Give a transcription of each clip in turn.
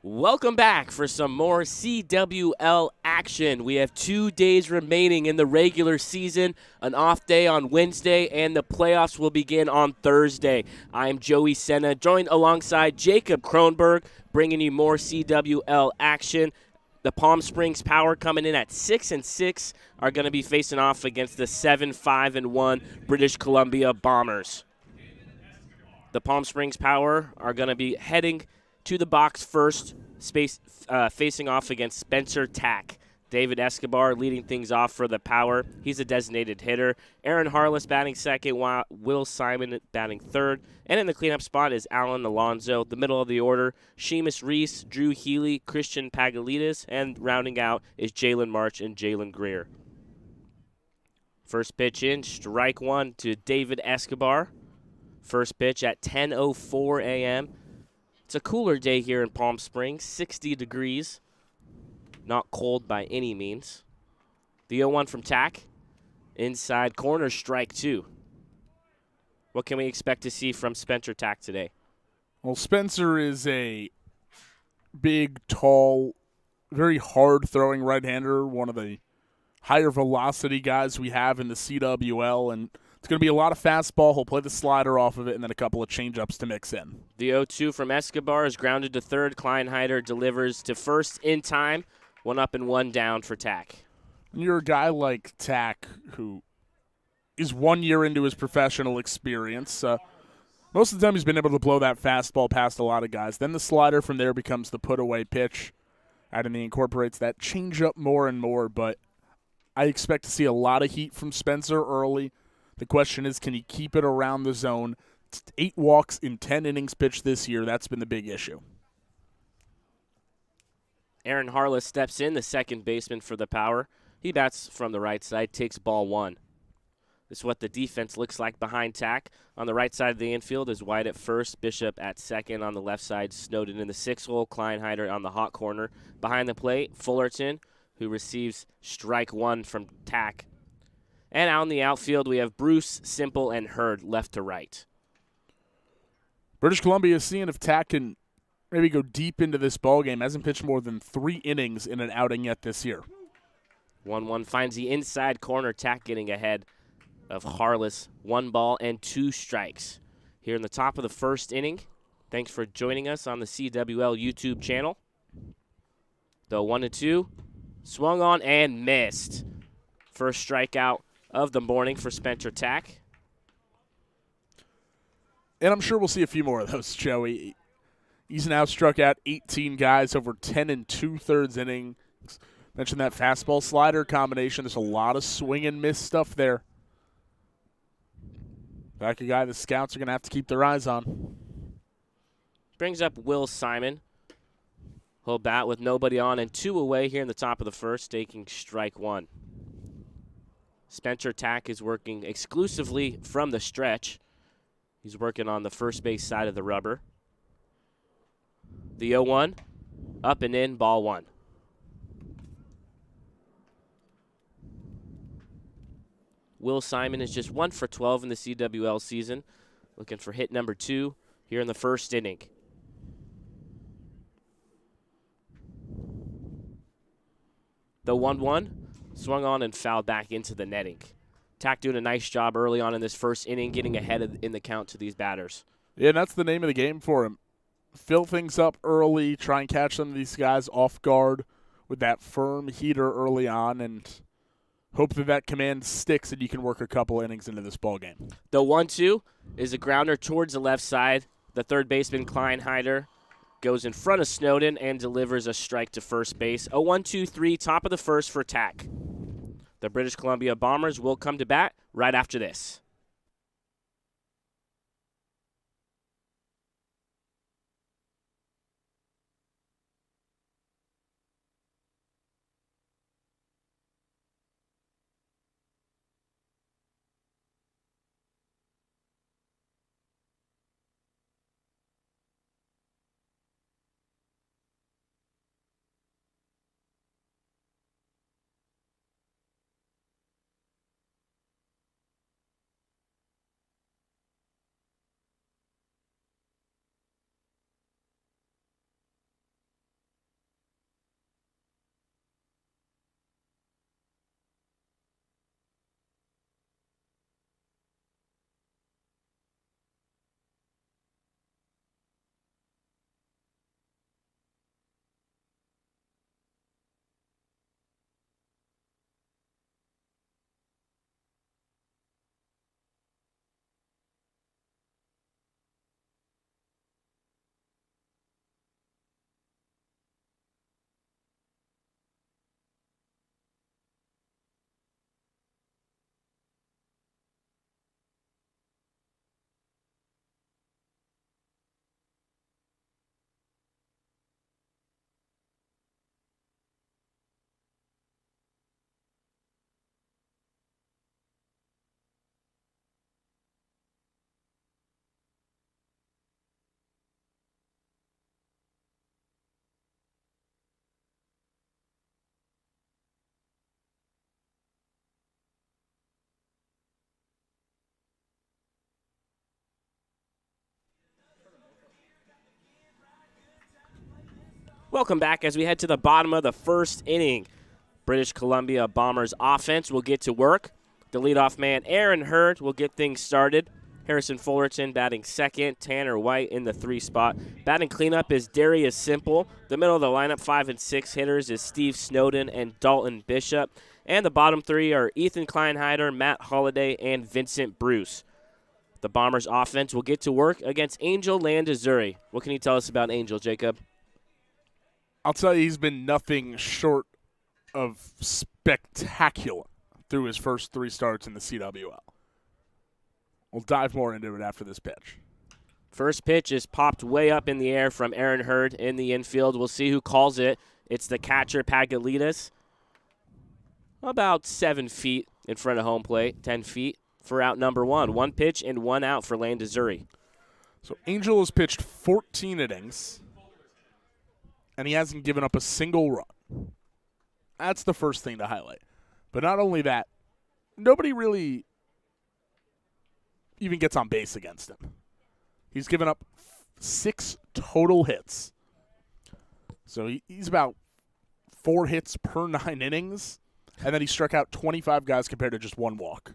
Welcome back for some more CWL action. We have 2 days remaining in the regular season, an off day on Wednesday, and the playoffs will begin on Thursday. I'm Joey Senna, joined alongside Jacob Kronberg, bringing you more CWL action. The Palm Springs Power coming in at 6-6 are going to be facing off against the 7-5-1 British Columbia Bombers. The Palm Springs Power are going to be heading to the box first, facing off against Spencer Tack. David Escobar leading things off for the Power. He's a designated hitter. Aaron Harless batting second, while Will Simon batting third. And in the cleanup spot is Alan Alonso. The middle of the order, Seamus Reese, Drew Healy, Christian Pagalides, and rounding out is Jalen March and Jalen Greer. First pitch in, strike one to David Escobar. First pitch at 10:04 a.m. It's a cooler day here in Palm Springs, 60 degrees. Not cold by any means. The 0-1 from Tack. Inside corner, strike two. What can we expect to see from Spencer Tack today? Well, Spencer is a big, tall, very hard-throwing right-hander, one of the higher velocity guys we have in the CWL, and it's going to be a lot of fastball. He'll play the slider off of it and then a couple of changeups to mix in. The 0-2 from Escobar is grounded to third. Kleinheider delivers to first in time. 1 up and 1 down for Tack. And you're a guy like Tack who is 1 year into his professional experience. Most of the time he's been able to blow that fastball past a lot of guys. Then the slider from there becomes the put-away pitch, and he incorporates that changeup more and more. But I expect to see a lot of heat from Spencer early. The question is, can he keep it around the zone? 8 walks in 10 innings pitched this year. That's been the big issue. Aaron Harless steps in, the second baseman for the Power. He bats from the right side, takes ball 1. This is what the defense looks like behind Tack. On the right side of the infield is White at first, Bishop at second. On the left side, Snowden in the 6th hole, Kleinheider on the hot corner. Behind the plate, Fullerton, who receives strike 1 from Tack. And out in the outfield, we have Bruce, Simple, and Hurd left to right. British Columbia is seeing if Tack can maybe go deep into this ballgame. Hasn't pitched more than 3 innings in an outing yet this year. 1-1 finds the inside corner. Tack getting ahead of Harless. 1 ball and 2 strikes. Here in the top of the first inning. Thanks for joining us on the CWL YouTube channel. The 1-2. Swung on and missed. First strikeout of the morning for Spencer Tack. And I'm sure we'll see a few more of those, Joey. He's now struck out 18 guys over 10 2/3 innings. Mentioned that fastball slider combination. There's a lot of swing and miss stuff there. Back a guy the scouts are going to have to keep their eyes on. Brings up Will Simon. He'll bat with nobody on and 2 away here in the top of the first, taking strike 1. Spencer Tack is working exclusively from the stretch. He's working on the first base side of the rubber. The 0-1, up and in, ball 1. Will Simon is just 1 for 12 in the CWL season. Looking for hit number 2 here in the first inning. The 1-1 swung on and fouled back into the netting. Tack doing a nice job early on in this first inning, getting ahead in the count to these batters. Yeah, and that's the name of the game for him. Fill things up early, try and catch some of these guys off guard with that firm heater early on, and hope that command sticks and you can work a couple innings into this ballgame. The 1-2 is a grounder towards the left side. The third baseman, Kleinheider, goes in front of Snowden and delivers a strike to first base. A 1-2-3, top of the first for Tack. The British Columbia Bombers will come to bat right after this. Welcome back as we head to the bottom of the first inning. British Columbia Bombers offense will get to work. The leadoff man, Aaron Hurd, will get things started. Harrison Fullerton batting second. Tanner White in the 3 spot. Batting cleanup is Darius Simple. The middle of the lineup, 5 and 6 hitters, is Steve Snowden and Dalton Bishop. And the bottom 3 are Ethan Kleinheider, Matt Holliday, and Vincent Bruce. The Bombers offense will get to work against Angel Landazuri. What can you tell us about Angel, Jacob? I'll tell you, he's been nothing short of spectacular through his first 3 starts in the CWL. We'll dive more into it after this pitch. First pitch is popped way up in the air from Aaron Hurd in the infield. We'll see who calls it. It's the catcher, Pagalitas. About 7 feet in front of home plate, 10 feet for out number 1. 1 pitch and 1 out for Landazuri. So Angel has pitched 14 innings, and he hasn't given up a single run. That's the first thing to highlight. But not only that, nobody really even gets on base against him. He's given up 6 total hits. So he's about 4 hits per 9 innings, and then he struck out 25 guys compared to just 1 walk.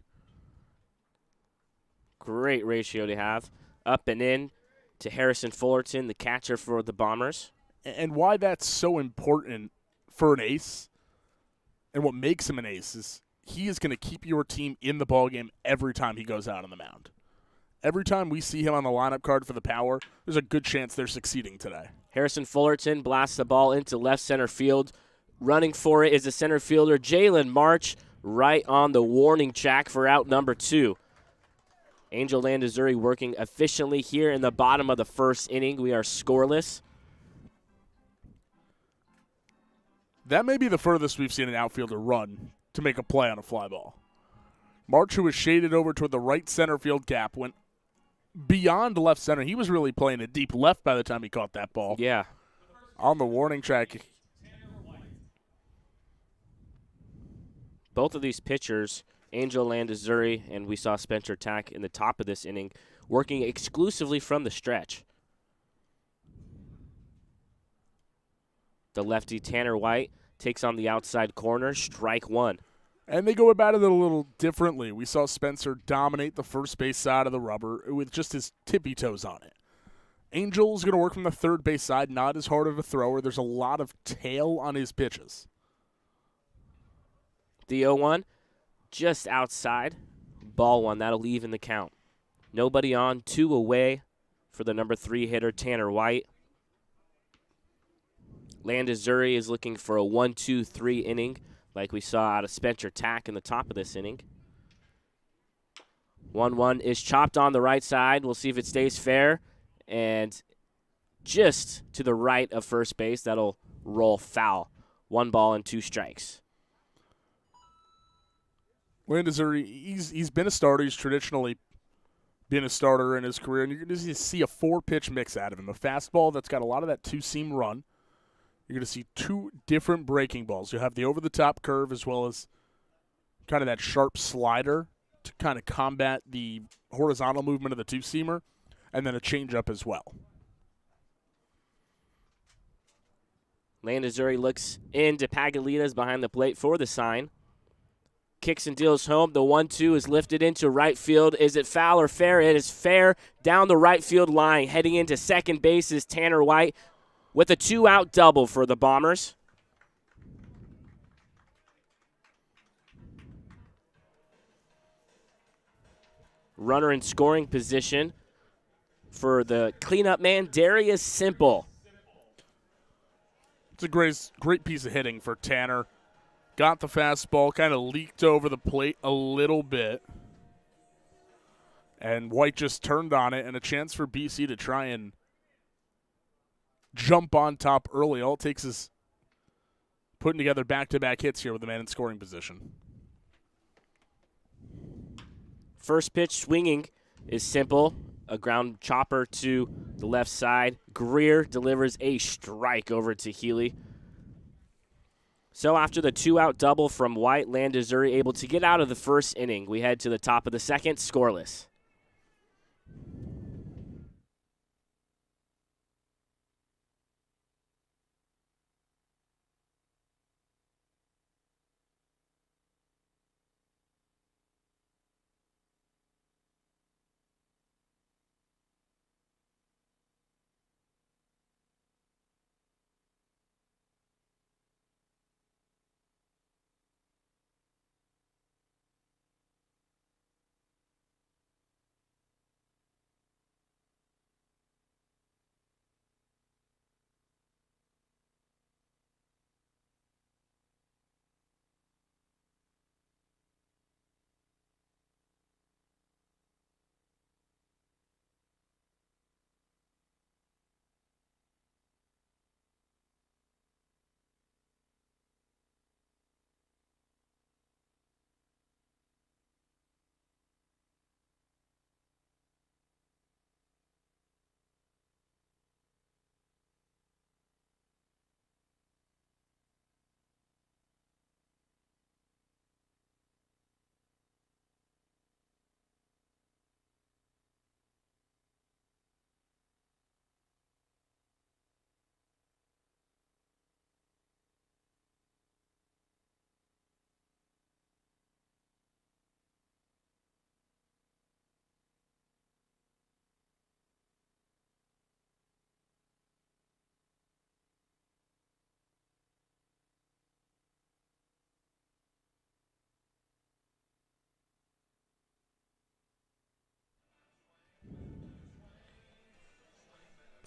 Great ratio to have. Up and in to Harrison Fullerton, the catcher for the Bombers. And why that's so important for an ace, and what makes him an ace, is he is going to keep your team in the ballgame every time he goes out on the mound. Every time we see him on the lineup card for the Power, there's a good chance they're succeeding today. Harrison Fullerton blasts the ball into left center field. Running for it is the center fielder, Jalen March, right on the warning track for out number 2. Angel Landazuri working efficiently here in the bottom of the first inning. We are scoreless. That may be the furthest we've seen an outfielder run to make a play on a fly ball. March, who was shaded over toward the right center field gap, went beyond left center. He was really playing it deep left by the time he caught that ball. Yeah. On the warning track. Both of these pitchers, Angel Landazuri and we saw Spencer Tack in the top of this inning, working exclusively from the stretch. The lefty Tanner White takes on the outside corner, strike 1. And they go about it a little differently. We saw Spencer dominate the first base side of the rubber with just his tippy toes on it. Angel's going to work from the third base side, not as hard of a thrower. There's a lot of tail on his pitches. The 0-1, just outside. Ball 1, that'll leave in the count. Nobody on, 2 away for the number 3 hitter, Tanner White. Landazuri is looking for a 1-2-3 inning, like we saw out of Spencer Tack in the top of this inning. 1-1 is chopped on the right side. We'll see if it stays fair. And just to the right of first base, that'll roll foul. 1 ball and 2 strikes. Landazuri, he's been a starter. He's traditionally been a starter in his career. And you're going to see a 4-pitch mix out of him. A fastball that's got a lot of that 2-seam run. You're going to see 2 different breaking balls. You'll have the over-the-top curve as well as kind of that sharp slider to kind of combat the horizontal movement of the 2-seamer, and then a changeup as well. Landazuri looks into Pagalitas behind the plate for the sign. Kicks and deals home. The 1-2 is lifted into right field. Is it foul or fair? It is fair down the right field line. Heading into second base is Tanner White with a 2-out double for the Bombers. Runner in scoring position for the cleanup man, Darius Simple. It's a great piece of hitting for Tanner. Got the fastball, kind of leaked over the plate a little bit. And White just turned on it, and a chance for BC to try and jump on top early. All it takes is putting together back-to-back hits here with the man in scoring position. First pitch swinging is Simple. A ground chopper to the left side. Greer delivers a strike over to Healy. So after the 2-out double from White, Landazuri able to get out of the first inning. We head to the top of the second, scoreless.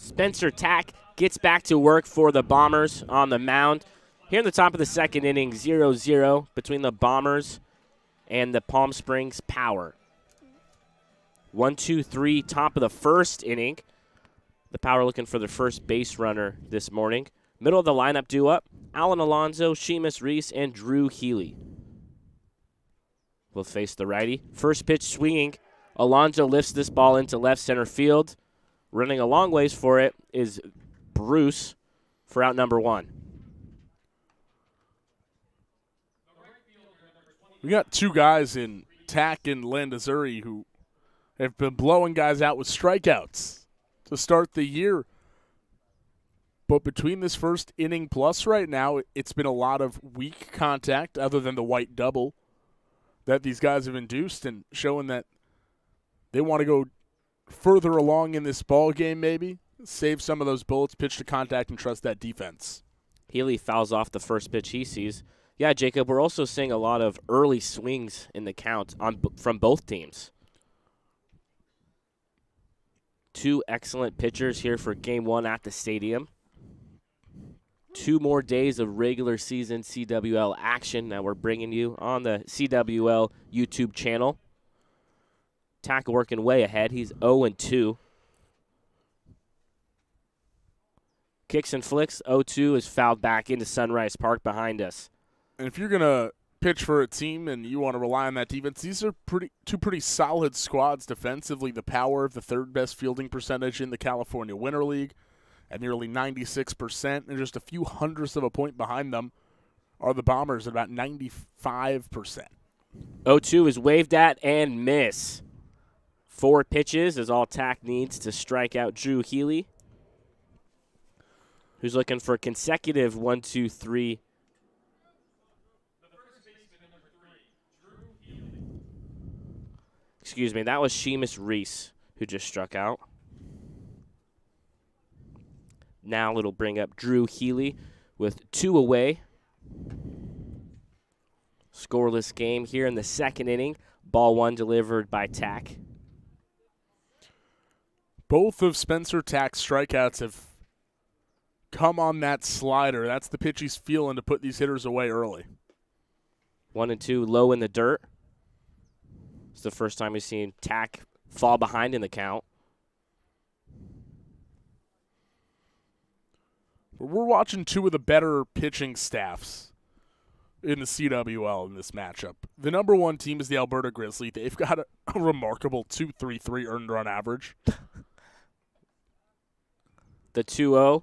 Spencer Tack gets back to work for the Bombers on the mound. Here in the top of the second inning, 0-0 between the Bombers and the Palm Springs Power. 1-2-3, top of the first inning. The Power looking for their first base runner this morning. Middle of the lineup due up, Alan Alonso, Seamus Reese, and Drew Healy will face the righty. First pitch swinging. Alonso lifts this ball into left center field. Running a long ways for it is Bruce for out number 1. We got two guys in Tack and Landazuri who have been blowing guys out with strikeouts to start the year. But between this first inning plus right now, it's been a lot of weak contact other than the white double that these guys have induced and showing that they want to go further along in this ball game maybe, save some of those bullets, pitch to contact, and trust that defense. Healy fouls off the first pitch he sees. Yeah, Jacob, we're also seeing a lot of early swings in the count from both teams. Two excellent pitchers here for Game 1 at the stadium. 2 more days of regular season CWL action that we're bringing you on the CWL YouTube channel. Tack working way ahead. He's 0-2. Kicks and flicks. 0-2 is fouled back into Sunrise Park behind us. And if you're going to pitch for a team and you want to rely on that defense, these are two pretty solid squads defensively. The Power of the third best fielding percentage in the California Winter League at nearly 96%, and just a few hundredths of a point behind them are the Bombers at about 95%. 0-2 is waved at and miss. 4 pitches is all Tack needs to strike out Drew Healy, who's looking for consecutive 1-2-3. Excuse me, that was Seamus Reese who just struck out. Now it'll bring up Drew Healy with 2 away. Scoreless game here in the second inning. Ball 1 delivered by Tack. Both of Spencer Tack's strikeouts have come on that slider. That's the pitch he's feeling to put these hitters away early. 1-2 low in the dirt. It's the first time we've seen Tack fall behind in the count. We're watching 2 of the better pitching staffs in the CWL in this matchup. The number 1 team is the Alberta Grizzly. They've got a remarkable 2.33 earned run average. The 2-0,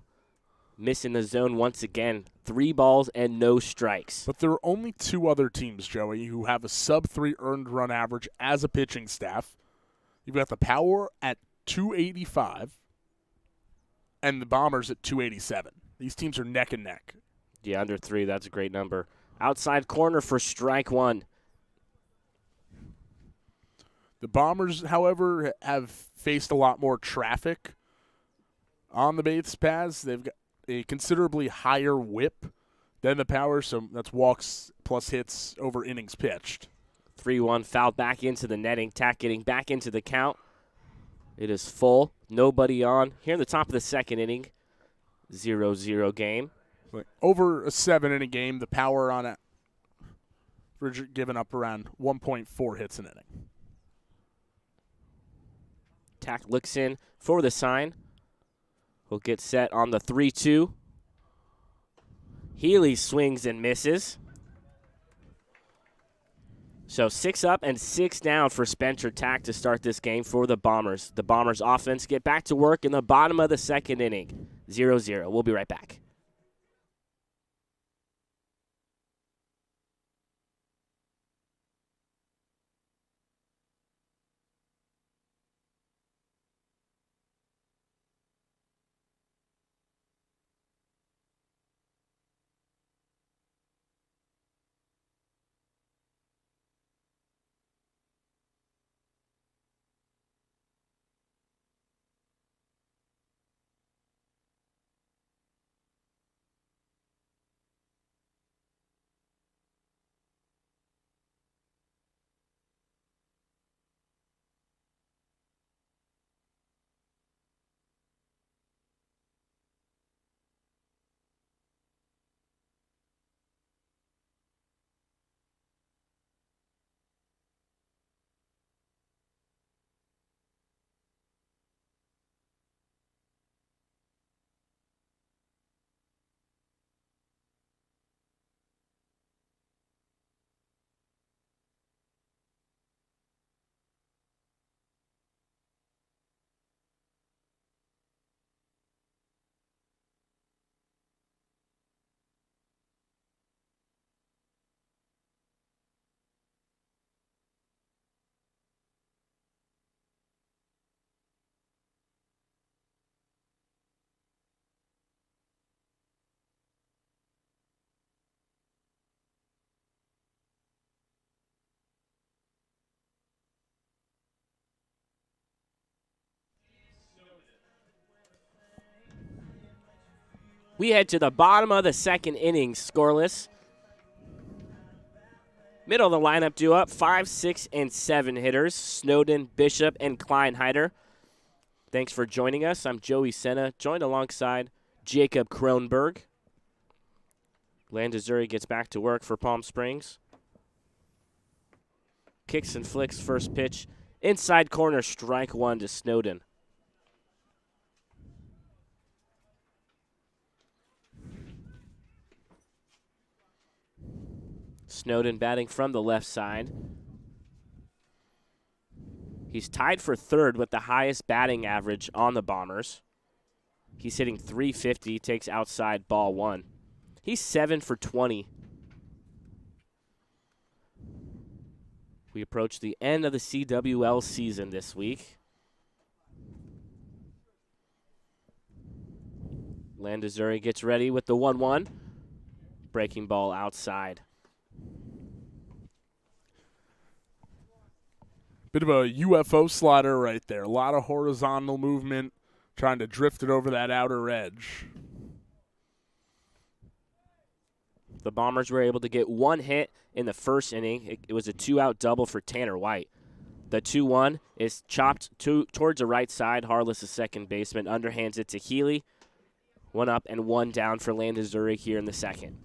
missing the zone once again. 3 balls and no strikes. But there are only 2 other teams, Joey, who have a sub-3 earned run average as a pitching staff. You've got the Power at 285 and the Bombers at 287. These teams are neck and neck. Yeah, under 3, that's a great number. Outside corner for strike 1. The Bombers, however, have faced a lot more traffic on the base paths. They've got a considerably higher whip than the Power, so that's walks plus hits over innings pitched. 3-1 fouled back into the netting. Tack getting back into the count. It is full. Nobody on. Here in the top of the second inning, 0-0 game. Over a 7-inning game, the Power on it, giving up around 1.4 hits an inning. Tack looks in for the sign. Will get set on the 3-2. Healy swings and misses. So 6 up and 6 down for Spencer Tack to start this game for the Bombers. The Bombers offense get back to work in the bottom of the second inning. 0-0. We'll be right back. We head to the bottom of the second inning, scoreless. Middle of the lineup due up, 5, 6, and 7 hitters, Snowden, Bishop, and Kleinheider. Thanks for joining us. I'm Joey Senna, joined alongside Jacob Kronberg. Landazuri gets back to work for Palm Springs. Kicks and flicks, first pitch. Inside corner, strike one to Snowden. Snowden batting from the left side. He's tied for third with the highest batting average on the Bombers. He's hitting .350, takes outside ball one. He's 7 for 20. We approach the end of the CWL season this week. Landazuri gets ready with the 1-1. Breaking ball outside. Bit of a UFO slider right there. A lot of horizontal movement, trying to drift it over that outer edge. The Bombers were able to get one hit in the first inning. It was a 2-out double for Tanner White. The 2-1 is chopped towards the right side. Harless, the second baseman, underhands it to Healy. 1 up and 1 down for Landazuri here in the second.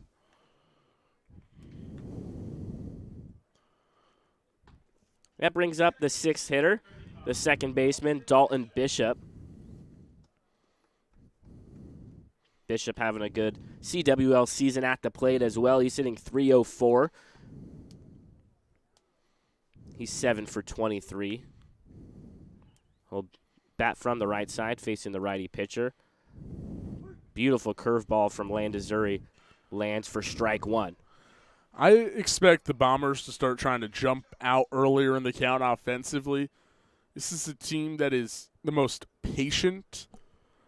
That brings up the 6th hitter, the second baseman, Dalton Bishop. Bishop having a good CWL season at the plate as well. He's hitting .304. He's 7 for 23. He'll bat from the right side, facing the righty pitcher. Beautiful curveball from Landazuri lands for strike one. I expect the Bombers to start trying to jump out earlier in the count offensively. This is a team that is the most patient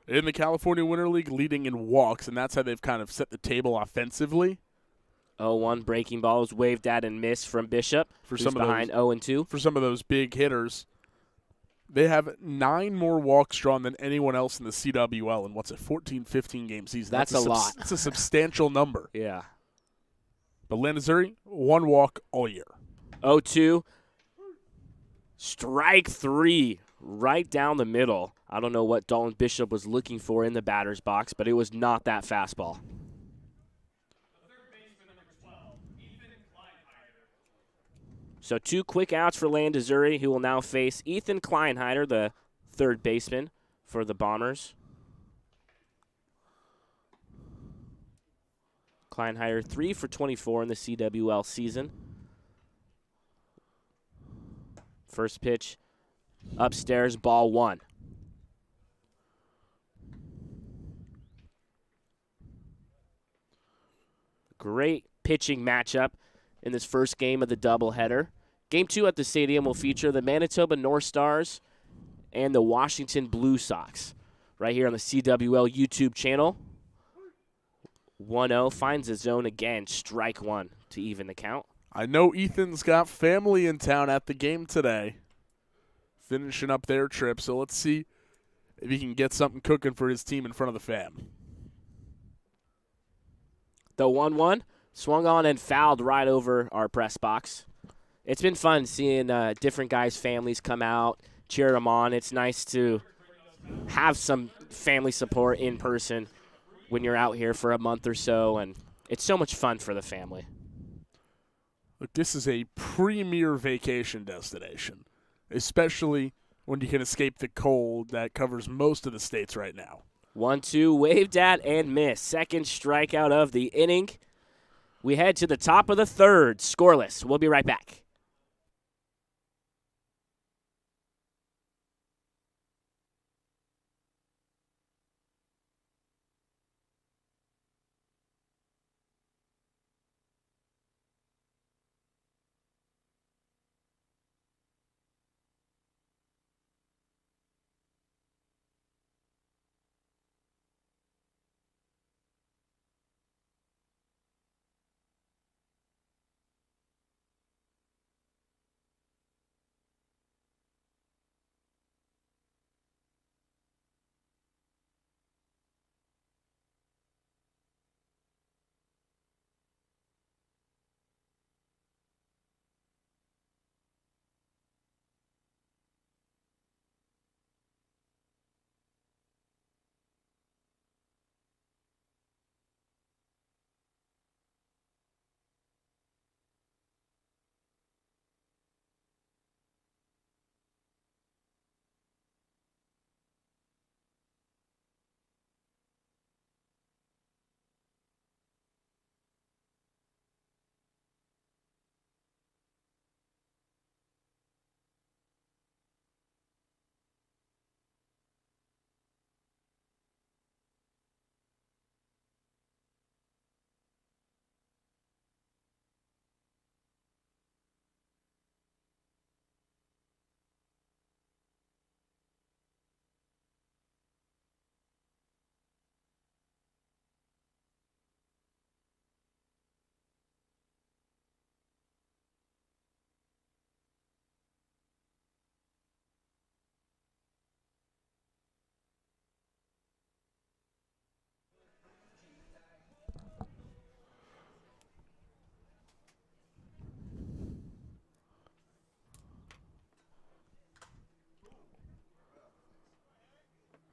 in the California Winter League, leading in walks, and that's how they've kind of set the table offensively. 0-1 breaking ball is waved at and missed from Bishop, who's behind 0-2. For some of those big hitters, they have 9 more walks drawn than anyone else in the CWL in, 14, 15-game season. That's a lot. That's a substantial number. Yeah. But Landazuri, 1 walk all year. 0-2. Strike 3 right down the middle. I don't know what Dalton Bishop was looking for in the batter's box, but it was not that fastball. So 2 quick outs for Landazuri, who will now face Ethan Kleinheider, the third baseman for the Bombers. Kleinheider 3 for 24 in the CWL season. First pitch, upstairs, ball 1. Great pitching matchup in this first game of the doubleheader. Game 2 at the stadium will feature the Manitoba North Stars and the Washington Blue Sox. Right here on the CWL YouTube channel. 1-0 finds the zone again. Strike 1 to even the count. I know Ethan's got family in town at the game today, finishing up their trip, so let's see if he can get something cooking for his team in front of the fam. The 1-1 swung on and fouled right over our press box. It's been fun seeing different guys' families come out, cheer them on. It's nice to have some family support in person when you're out here for a month or so, and it's so much fun for the family. Look, this is a premier vacation destination, especially when you can escape the cold that covers most of the states right now. 1-2, waved at and missed. Second strikeout of the inning. We head to the top of the third, scoreless. We'll be right back.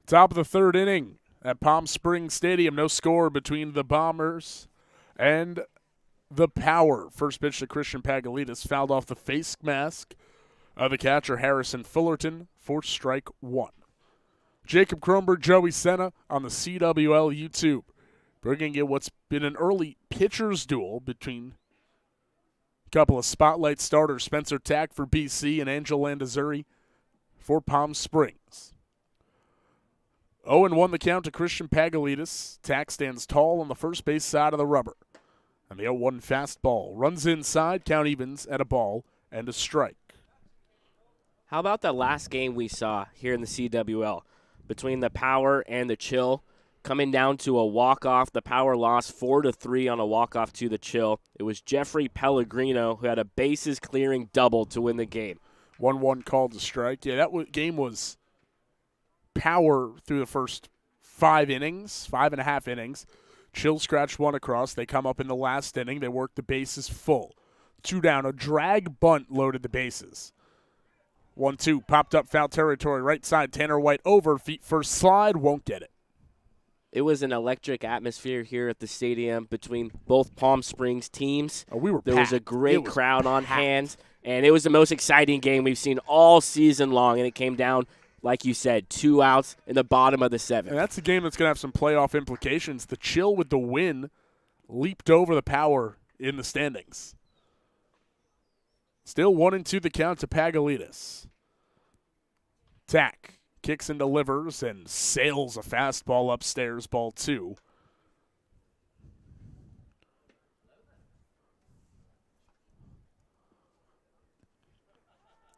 Top of the third inning at Palm Springs Stadium. No score between the Bombers and the Power. First pitch to Christian Pagalitis fouled off the face mask of the catcher Harrison Fullerton for strike one. Jacob Kronberg, Joey Senna on the CWL YouTube, bringing you what's been an early pitcher's duel between a couple of spotlight starters, Spencer Tack for BC and Angel Landazuri for Palm Springs. 0-1 the count to Christian Pagalitis. Tack stands tall on the first base side of the rubber. And the 0-1 fastball runs inside, count evens at a ball and a strike. How about that last game we saw here in the CWL between the Power and the Chill, coming down to a walk-off? The Power lost 4-3 on a walk-off to the Chill. It was Jeffrey Pellegrino who had a bases-clearing double to win the game. 1-1 called to strike. Yeah, that game was Power through the first 5.5 innings. Chill scratched one across. They come up in the last inning. They work the bases full. 2 down. A drag bunt loaded the bases. 1-2, popped up foul territory, right side, Tanner White over, feet first slide, won't get it. It was an electric atmosphere here at the stadium between both Palm Springs teams. Oh, we were There packed. was a great crowd on packed. hand, and it was the most exciting game we've seen all season long, and it came down, like you said, 2 outs in the bottom of the 7th. And that's a game that's going to have some playoff implications. The Chill with the win leaped over the Power in the standings. Still 1-2 the count to Pagalitis. Tack kicks and delivers and sails a fastball upstairs, ball 2.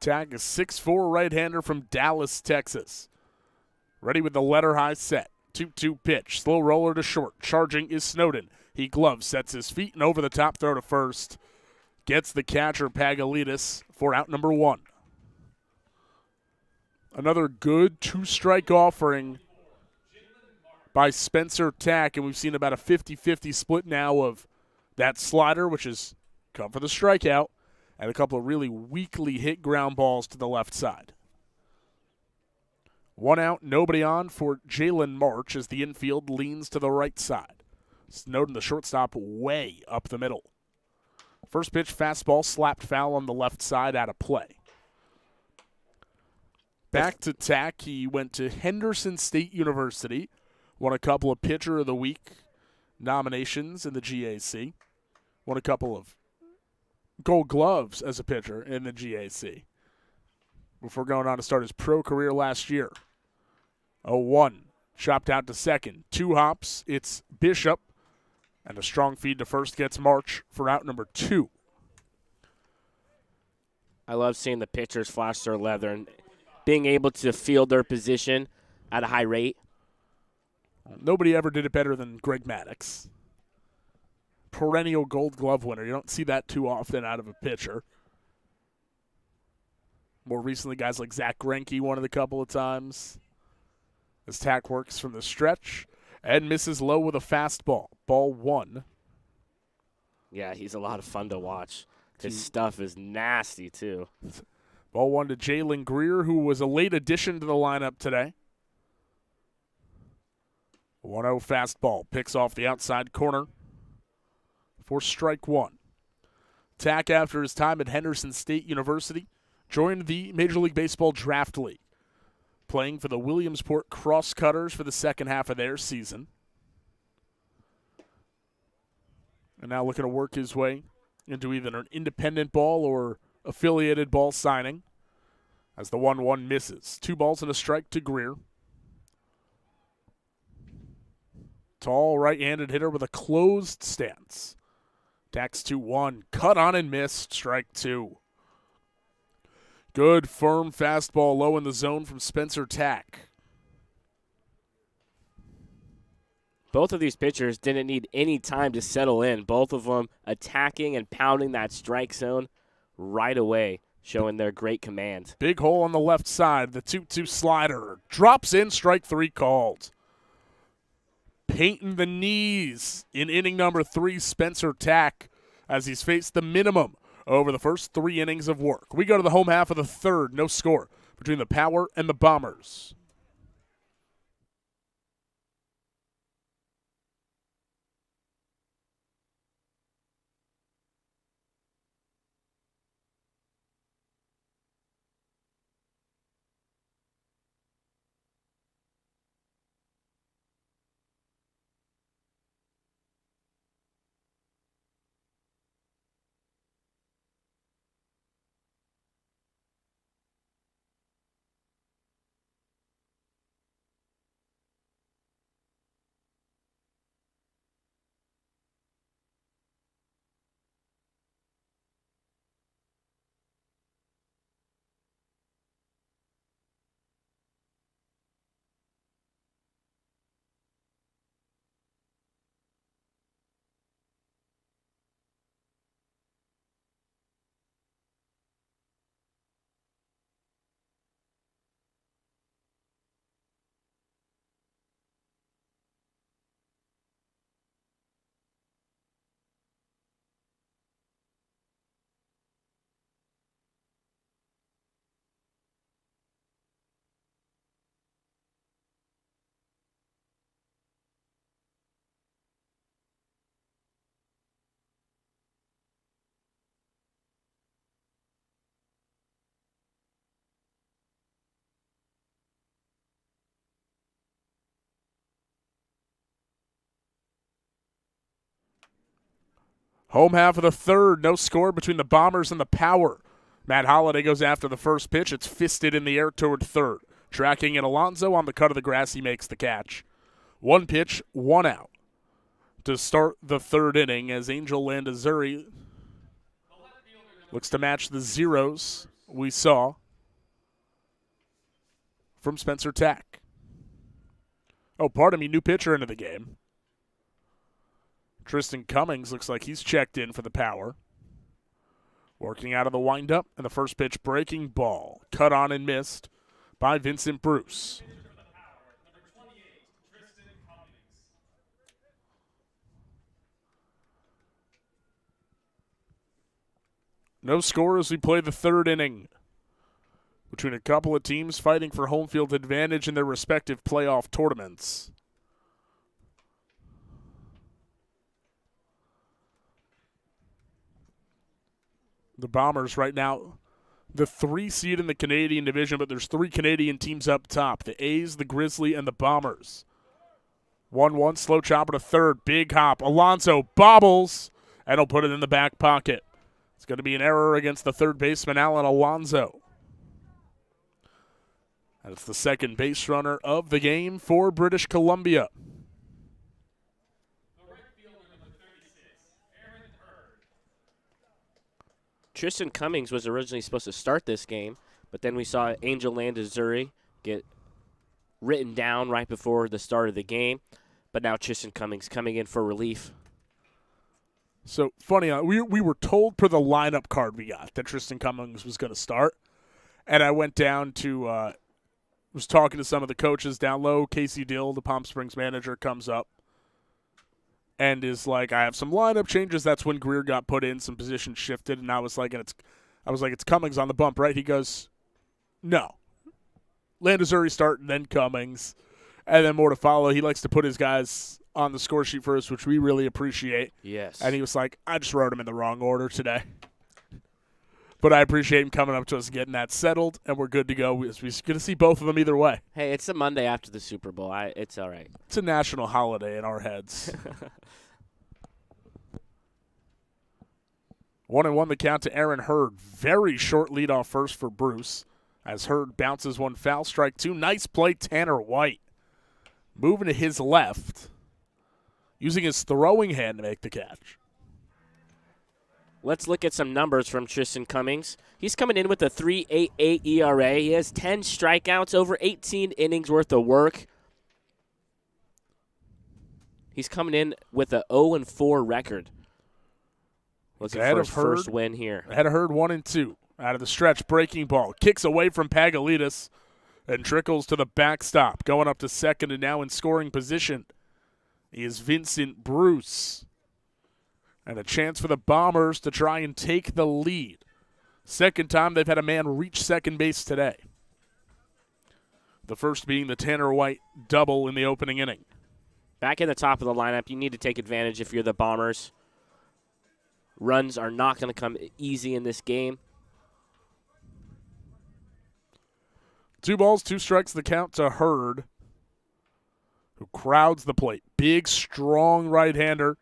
Tack is 6'4" right-hander from Dallas, Texas. Ready with the letter high set. 2-2 pitch. Slow roller to short. Charging is Snowden. He gloves, sets his feet, and over the top throw to first. Gets the catcher Pagalitis for out number 1. Another good 2-strike offering by Spencer Tack, and we've seen about a 50-50 split now of that slider, which has come for the strikeout, and a couple of really weakly hit ground balls to the left side. 1 out, nobody on for Jalen March as the infield leans to the right side. Snowden, the shortstop, way up the middle. First pitch, fastball, slapped foul on the left side, out of play. Back to Tack, he went to Henderson State University, won a couple of Pitcher of the Week nominations in the GAC, won a couple of Gold Gloves as a pitcher in the GAC, before going on to start his pro career last year. 0-1, chopped out to second. 2 hops, it's Bishop, and a strong feed to first gets March for out number 2. I love seeing the pitchers flash their leather and being able to field their position at a high rate. Nobody ever did it better than Greg Maddux. Perennial Gold Glove winner. You don't see that too often out of a pitcher. More recently, guys like Zach Greinke won it a couple of times. As Tack works from the stretch and misses low with a fastball. Ball 1. Yeah, he's a lot of fun to watch. His stuff is nasty, too. Ball 1 to Jalen Greer, who was a late addition to the lineup today. 1-0 fastball. Picks off the outside corner for strike 1. Tack, after his time at Henderson State University, joined the Major League Baseball Draft League, playing for the Williamsport Crosscutters for the second half of their season. And now looking to work his way into either an independent ball or affiliated ball signing as the 1-1 misses. 2 balls and a strike to Greer. Tall right-handed hitter with a closed stance. Tax 2-1. Cut on and missed. Strike 2. Good firm fastball low in the zone from Spencer Tack. Both of these pitchers didn't need any time to settle in. Both of them attacking and pounding that strike zone right away, showing their great command. Big hole on the left side. The 2-2 slider drops in. Strike 3 called. Painting the knees in inning number 3, Spencer Tack, as he's faced the minimum over the first 3 innings of work. We go to the home half of the third. No score between the Power and the Bombers. Home half of the third. No score between the Bombers and the Power. Matt Holliday goes after the first pitch. It's fisted in the air toward third. Tracking it, Alonso on the cut of the grass. He makes the catch. 1 pitch, 1 out to start the third inning as Angel Landazuri looks to match the zeros we saw from Spencer Tack. Oh, pardon me, new pitcher into the game. Tristan Cummings looks like he's checked in for the Power. Working out of the windup, and the first pitch breaking ball. Cut on and missed by Vincent Bruce. No score as we play the third inning between a couple of teams fighting for home field advantage in their respective playoff tournaments. The Bombers right now, the 3 seed in the Canadian division, but there's 3 Canadian teams up top. The A's, the Grizzly, and the Bombers. 1-1, slow chopper to third, big hop. Alonso bobbles, and he'll put it in the back pocket. It's going to be an error against the third baseman, Alan Alonso. That's the second base runner of the game for British Columbia. Tristan Cummings was originally supposed to start this game, but then we saw Angel Landazuri get written down right before the start of the game. But now Tristan Cummings coming in for relief. So, funny, we were told per the lineup card we got that Tristan Cummings was going to start. And I went down to, was talking to some of the coaches down low. Casey Dill, the Palm Springs manager, comes up and is like, I have some lineup changes. That's when Greer got put in, some positions shifted. And I was like, it's Cummings on the bump, right? He goes, no. Landazuri start and then Cummings. And then more to follow. He likes to put his guys on the score sheet first, which we really appreciate. Yes. And he was like, I just wrote him in the wrong order today. But I appreciate him coming up to us and getting that settled, and we're good to go. We're going to see both of them either way. Hey, it's the Monday after the Super Bowl. It's all right. It's a national holiday in our heads. 1-1 the count to Aaron Hurd. Very short lead off first for Bruce as Hurd bounces one foul, strike 2. Nice play, Tanner White. Moving to his left, using his throwing hand to make the catch. Let's look at some numbers from Tristan Cummings. He's coming in with a 3.88 ERA. He has 10 strikeouts, over 18 innings worth of work. He's coming in with a 0-4 record. Looking for his first win here. Ahead of Hurd 1-2. Out of the stretch, breaking ball. Kicks away from Pagalitas and trickles to the backstop. Going up to second and now in scoring position is Vincent Bruce. And a chance for the Bombers to try and take the lead. Second time they've had a man reach second base today. The first being the Tanner White double in the opening inning. Back in the top of the lineup, you need to take advantage if you're the Bombers. Runs are not going to come easy in this game. 2 balls, 2 strikes, the count to Hurd, who crowds the plate. Big, strong right-hander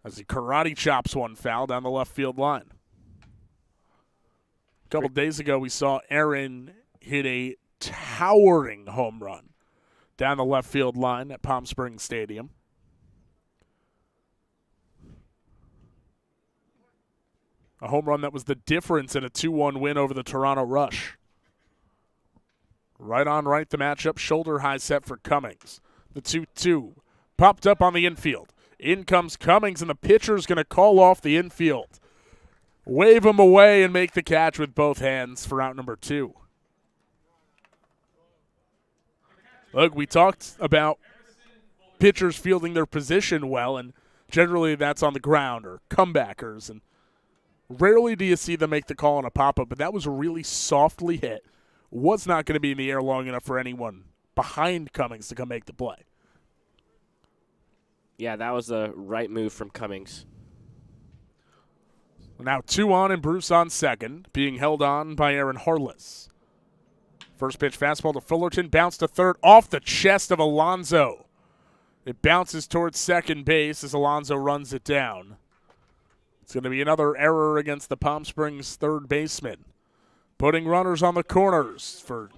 as he karate chops one foul down the left field line. A couple days ago, we saw Aaron hit a towering home run down the left field line at Palm Springs Stadium. A home run that was the difference in a 2-1 win over the Toronto Rush. Right on right, the matchup, shoulder high set for Cummings. The 2-2 popped up on the infield. In comes Cummings, and the pitcher's going to call off the infield. Wave him away and make the catch with both hands for out number 2. Look, we talked about pitchers fielding their position well, and generally that's on the ground or comebackers, and rarely do you see them make the call on a pop-up, but that was really softly hit. Was not going to be in the air long enough for anyone behind Cummings to come make the play. Yeah, that was the right move from Cummings. Now 2 on and Bruce on second, being held on by Aaron Harless. First pitch fastball to Fullerton, bounce to third, off the chest of Alonso. It bounces towards second base as Alonso runs it down. It's going to be another error against the Palm Springs third baseman. Putting runners on the corners for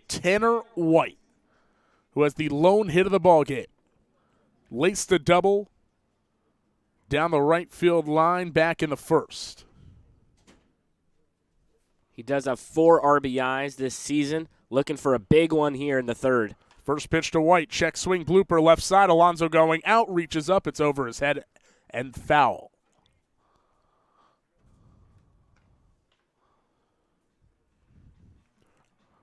Tanner White, who has the lone hit of the ball game. Laced a double down the right field line back in the first. He does have 4 RBIs this season. Looking for a big one here in the third. First pitch to White. Check swing blooper left side. Alonso going out. Reaches up. It's over his head and foul.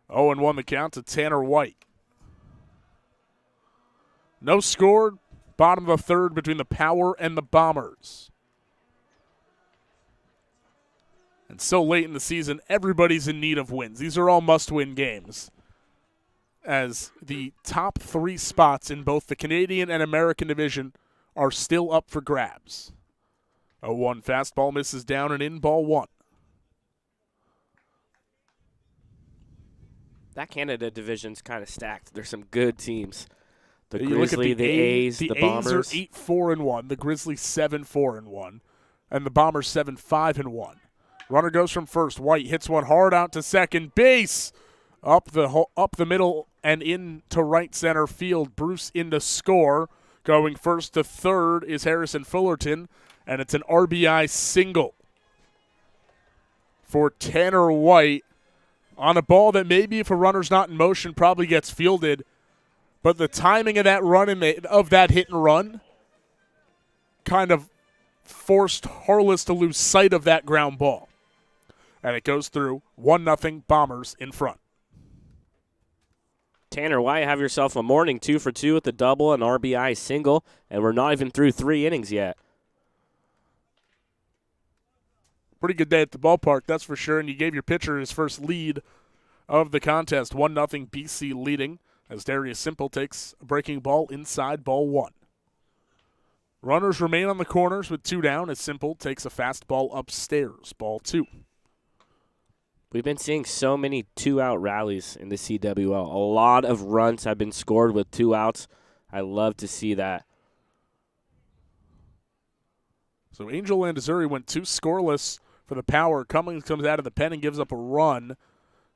Oh, and 1 the count to Tanner White. No score. Bottom of the third between the Power and the Bombers. And so late in the season, everybody's in need of wins. These are all must-win games, as the top 3 spots in both the Canadian and American division are still up for grabs. 0-1 fastball misses down and in, ball 1. That Canada division's kind of stacked. There's some good teams. The You look at Grizzly, the A's, the Bombers. The A's are 8-4-1, the Grizzlies 7-4-1, and the Bombers 7-5-1. Runner goes from first. White hits one hard out to second base. Up the middle and into right center field. Bruce in to score. Going first to third is Harrison Fullerton, and it's an RBI single for Tanner White on a ball that maybe if a runner's not in motion probably gets fielded. But the timing of that that hit and run kind of forced Harless to lose sight of that ground ball. And it goes through 1-0 Bombers in front. Tanner White, have yourself a morning 2 for 2 with the double and RBI single, and we're not even through 3 innings yet. Pretty good day at the ballpark, that's for sure, and you gave your pitcher his first lead of the contest. 1-0 BC leading as Darius Simple takes a breaking ball inside ball 1. Runners remain on the corners with 2 down as Simple takes a fastball upstairs, ball 2. We've been seeing so many 2-out rallies in the CWL. A lot of runs have been scored with 2 outs. I love to see that. So Angel Landazuri went 2 scoreless for the Power. Cummings comes out of the pen and gives up a run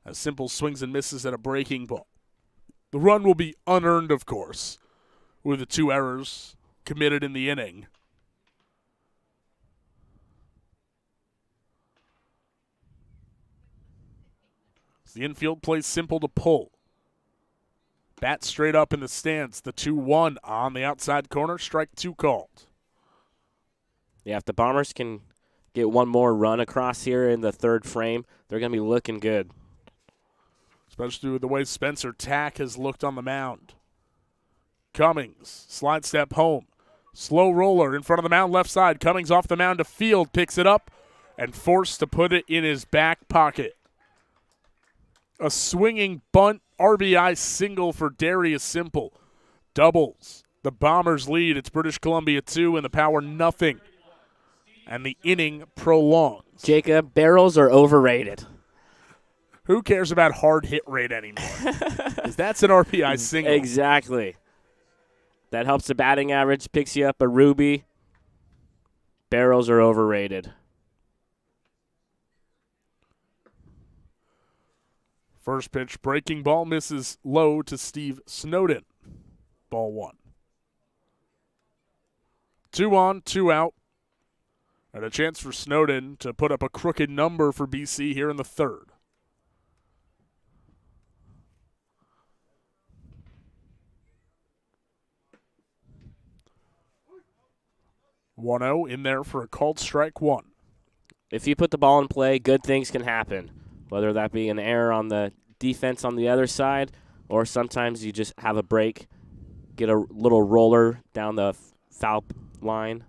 as Simple swings and misses at a breaking ball. The run will be unearned, of course, with the 2 errors committed in the inning. The infield plays Simple to pull. Bat straight up in the stance. The 2-1 on the outside corner. Strike 2 called. Yeah, if the Bombers can get one more run across here in the third frame, they're going to be looking good. Especially with the way Spencer Tack has looked on the mound. Cummings, slide step home. Slow roller in front of the mound left side. Cummings off the mound to field, picks it up, and forced to put it in his back pocket. A swinging bunt RBI single for Darius Simple. Doubles the Bombers lead. It's British Columbia 2 and the Power nothing. And the inning prolongs. Jacob, barrels are overrated. Who cares about hard hit rate anymore? Because that's an RBI single. Exactly. That helps the batting average, picks you up a Ruby. Barrels are overrated. First pitch, breaking ball misses low to Steve Snowden. Ball 1. 2 on, 2 out. And a chance for Snowden to put up a crooked number for BC here in the third. 1-0 in there for a called strike 1. If you put the ball in play, good things can happen. Whether that be an error on the defense on the other side, or sometimes you just have a break, get a little roller down the foul line.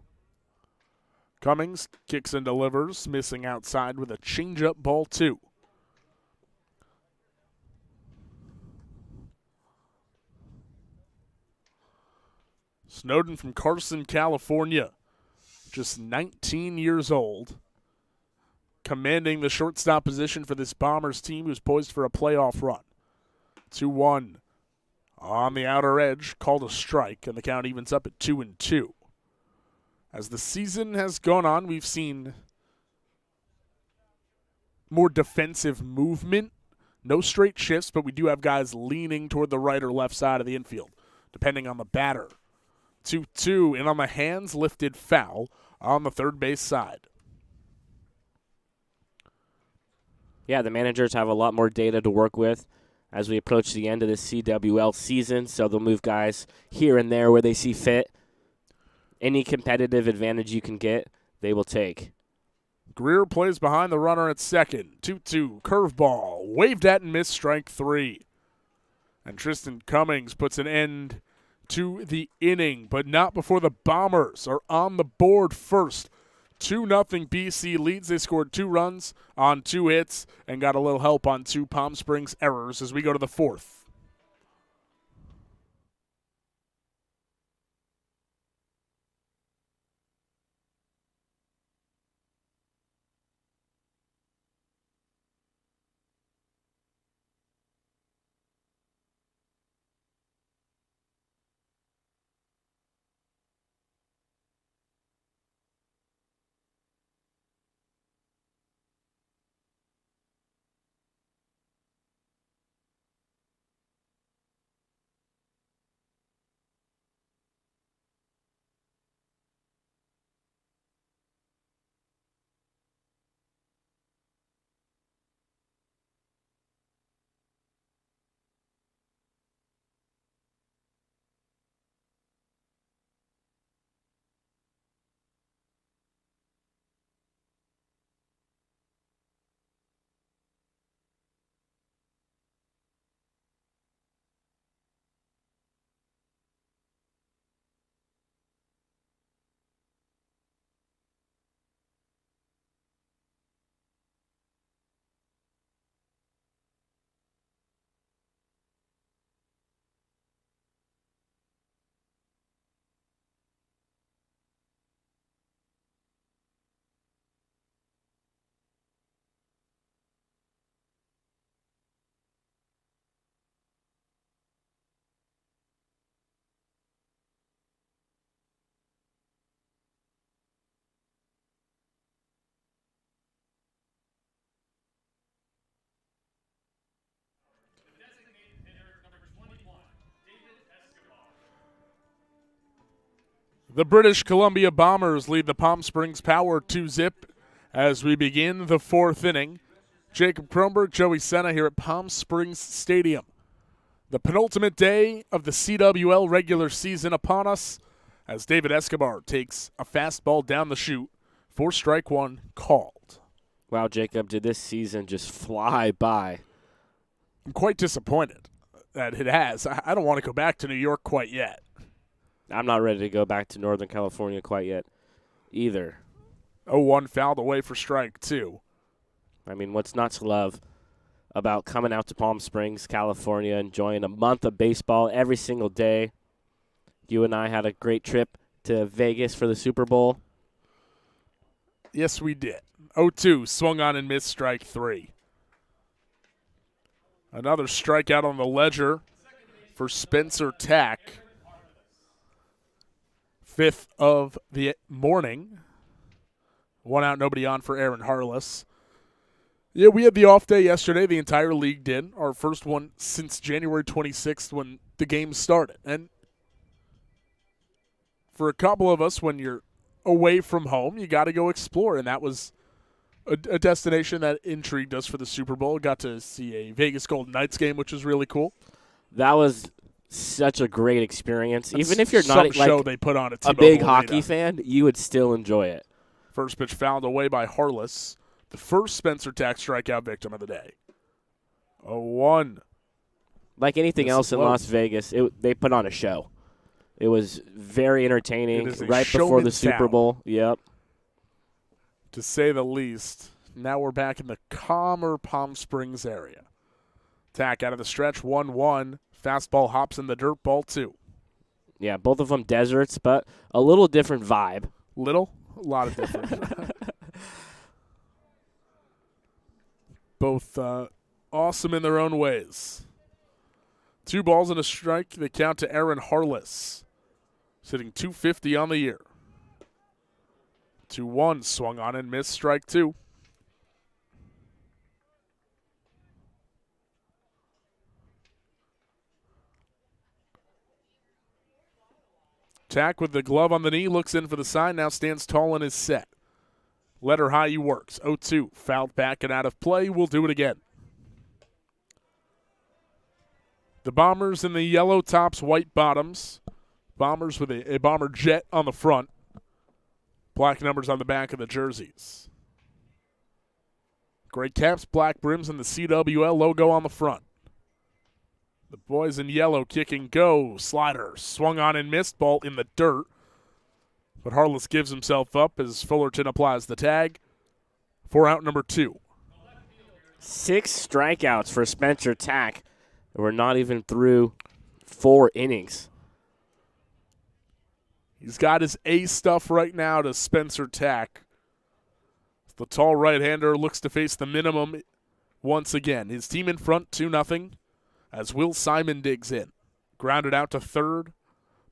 Cummings kicks and delivers, missing outside with a changeup, ball 2. Snowden from Carson, California, just 19 years old, commanding the shortstop position for this Bombers team who's poised for a playoff run. 2-1 on the outer edge, called a strike, and the count evens up at 2-2. As the season has gone on, we've seen more defensive movement. No straight shifts, but we do have guys leaning toward the right or left side of the infield, depending on the batter. 2-2, and on the hands lifted foul on the third base side. Yeah, the managers have a lot more data to work with as we approach the end of the CWL season, so they'll move guys here and there where they see fit. Any competitive advantage you can get, they will take. Greer plays behind the runner at second. 2-2, curveball, waved at and missed, strike 3. And Tristan Cummings puts an end to the inning, but not before the Bombers are on the board first. 2-0 BC leads. They scored 2 runs on 2 hits and got a little help on 2 Palm Springs errors as we go to the 4th. The British Columbia Bombers lead the Palm Springs Power 2-0 as we begin the 4th inning. Jacob Kronberg, Joey Senna here at Palm Springs Stadium. The penultimate day of the CWL regular season upon us as David Escobar takes a fastball down the chute for strike 1 called. Wow, Jacob, did this season just fly by? I'm quite disappointed that it has. I don't want to go back to New York quite yet. I'm not ready to go back to Northern California quite yet either. 0-1 fouled away for strike 2. I mean, what's not to love about coming out to Palm Springs, California, enjoying a month of baseball every single day? You and I had a great trip to Vegas for the Super Bowl. Yes, we did. 0-2, swung on and missed, strike 3. Another strikeout on the ledger for Spencer Tack. 5th of the morning. 1 out, nobody on for Aaron Harless. Yeah, we had the off day yesterday. The entire league did. Our first one since January 26th when the game started. And for a couple of us, when you're away from home, you got to go explore. And that was a destination that intrigued us for the Super Bowl. Got to see a Vegas Golden Knights game, which was really cool. That was such a great experience. That's even if you're not show they put on a big hockey fan, you would still enjoy it. First pitch fouled away by Harless, the first Spencer Tack strikeout victim of the day. 0-1. Like anything else in Las Vegas, they put on a show. It was very entertaining right before the Super Bowl. Yep. To say the least. Now we're back in the calmer Palm Springs area. Tack out of the stretch, 1-1. Fastball hops in the dirt, ball 2. Yeah, both of them deserts, but a little different vibe. Little? A lot of different. Both awesome in their own ways. 2 balls and a strike. They count to Aaron Harless, sitting .250 on the year. 2-1, swung on and missed, strike two. Tack with the glove on the knee, looks in for the sign, now stands tall and is set. Letter high, he works. 0-2, fouled back and out of play. We'll do it again. The Bombers in the yellow tops, white bottoms. Bombers with a bomber jet on the front. Black numbers on the back of the jerseys. Gray caps, black brims, and the CWL logo on the front. The boys in yellow kicking go. Slider swung on and missed. Ball in the dirt. But Harless gives himself up as Fullerton applies the tag for out number 2. 6 strikeouts for Spencer Tack. We're not even through 4 innings. He's got his A stuff right now to Spencer Tack. The tall right-hander looks to face the minimum once again. His team in front 2-0 as Will Simon digs in. Grounded out to third.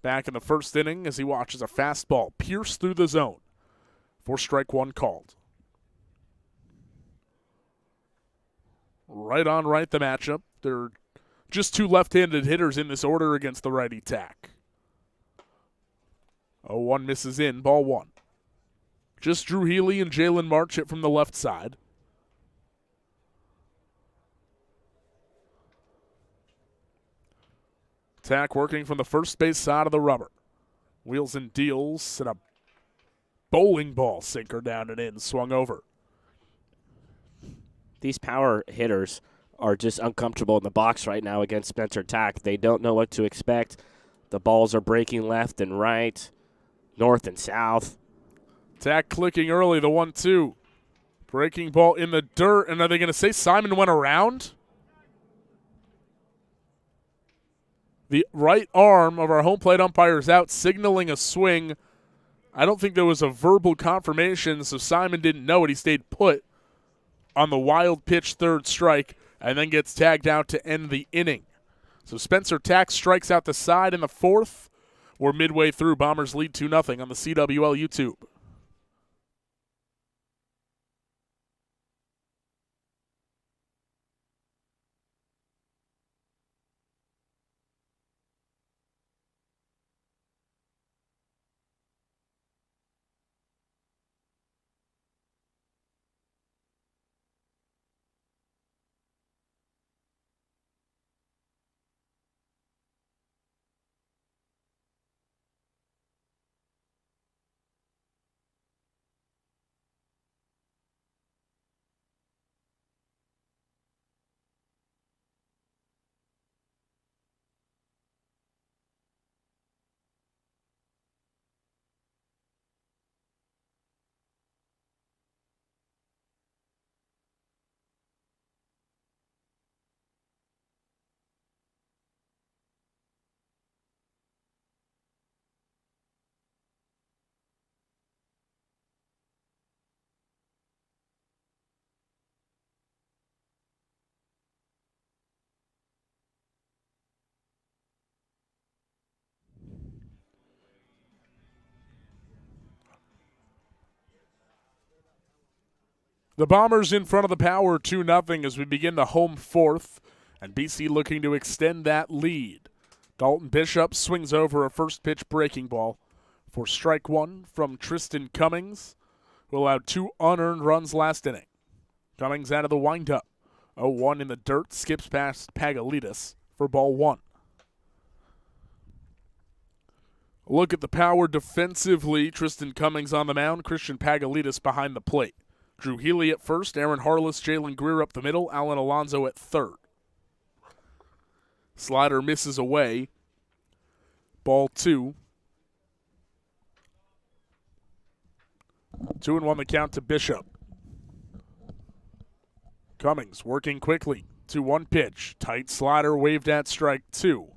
Back in the first inning as he watches a fastball pierce through the zone for strike one called. Right on right the matchup. There are just 2 left-handed hitters in this order against the righty Tack. 0-1 misses in, ball 1. Just Drew Healy and Jalen March hit from the left side. Tack working from the first base side of the rubber. Wheels and deals, and a bowling ball sinker down and in, swung over. These power hitters are just uncomfortable in the box right now against Spencer Tack. They don't know what to expect. The balls are breaking left and right, north and south. Tack clicking early, the 1-2. Breaking ball in the dirt, and are they going to say Simon went around? The right arm of our home plate umpire is out, signaling a swing. I don't think there was a verbal confirmation, so Simon didn't know it. He stayed put on the wild pitch third strike and then gets tagged out to end the inning. So Spencer Tack strikes out the side in the 4th. We're midway through. Bombers lead 2-0 on the CWL YouTube. The Bombers in front of the Power 2-0 as we begin the home 4th, and BC looking to extend that lead. Dalton Bishop swings over a first pitch breaking ball for strike 1 from Tristan Cummings, who allowed 2 unearned runs last inning. Cummings out of the windup. 0-1 in the dirt, skips past Pagalitis for ball 1. Look at the Power defensively. Tristan Cummings on the mound, Christian Pagalitis behind the plate. Drew Healy at first, Aaron Harless, Jalen Greer up the middle, Alan Alonso at third. Slider misses away. Ball 2. 2-1 the count to Bishop. Cummings working quickly. 2-1 pitch. Tight slider waved at strike 2.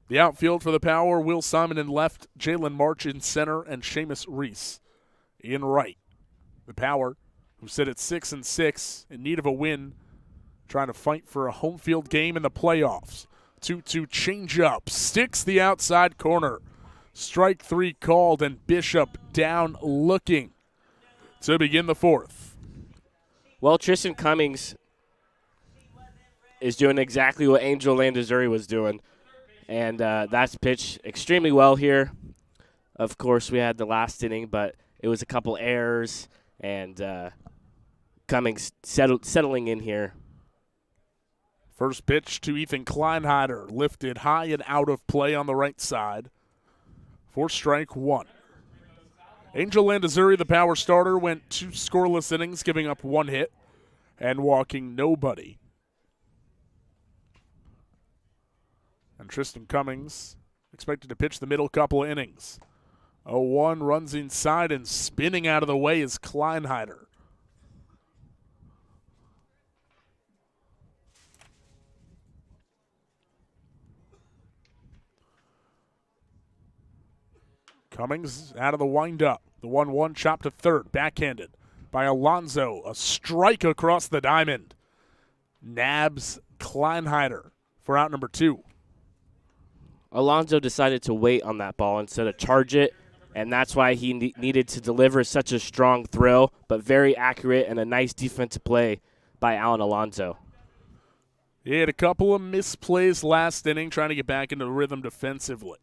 The outfield for the Power, Will Simon in left, Jalen March in center, and Seamus Reese in right. The Power, who sit at 6-6, in need of a win, trying to fight for a home field game in the playoffs. 2-2 changeup, sticks the outside corner. Strike 3 called, and Bishop down looking to begin the 4th. Well, Tristan Cummings is doing exactly what Angel Landazuri was doing, and that's pitched extremely well here. Of course, we had the last inning, but it was a couple errors, and Cummings settling in here. First pitch to Ethan Kleinheider, lifted high and out of play on the right side for strike 1. Angel Landazuri, the power starter, went 2 scoreless innings, giving up 1 hit and walking nobody. And Tristan Cummings expected to pitch the middle couple of innings. 0-1 runs inside, and spinning out of the way is Kleinheider. Cummings out of the windup. The 1-1 chop to third, backhanded by Alonzo. A strike across the diamond. Nabs Kleinheider for out number 2. Alonzo decided to wait on that ball instead of charge it, and that's why he needed to deliver such a strong throw, but very accurate and a nice defensive play by Alan Alonzo. He had a couple of misplays last inning, trying to get back into the rhythm defensively.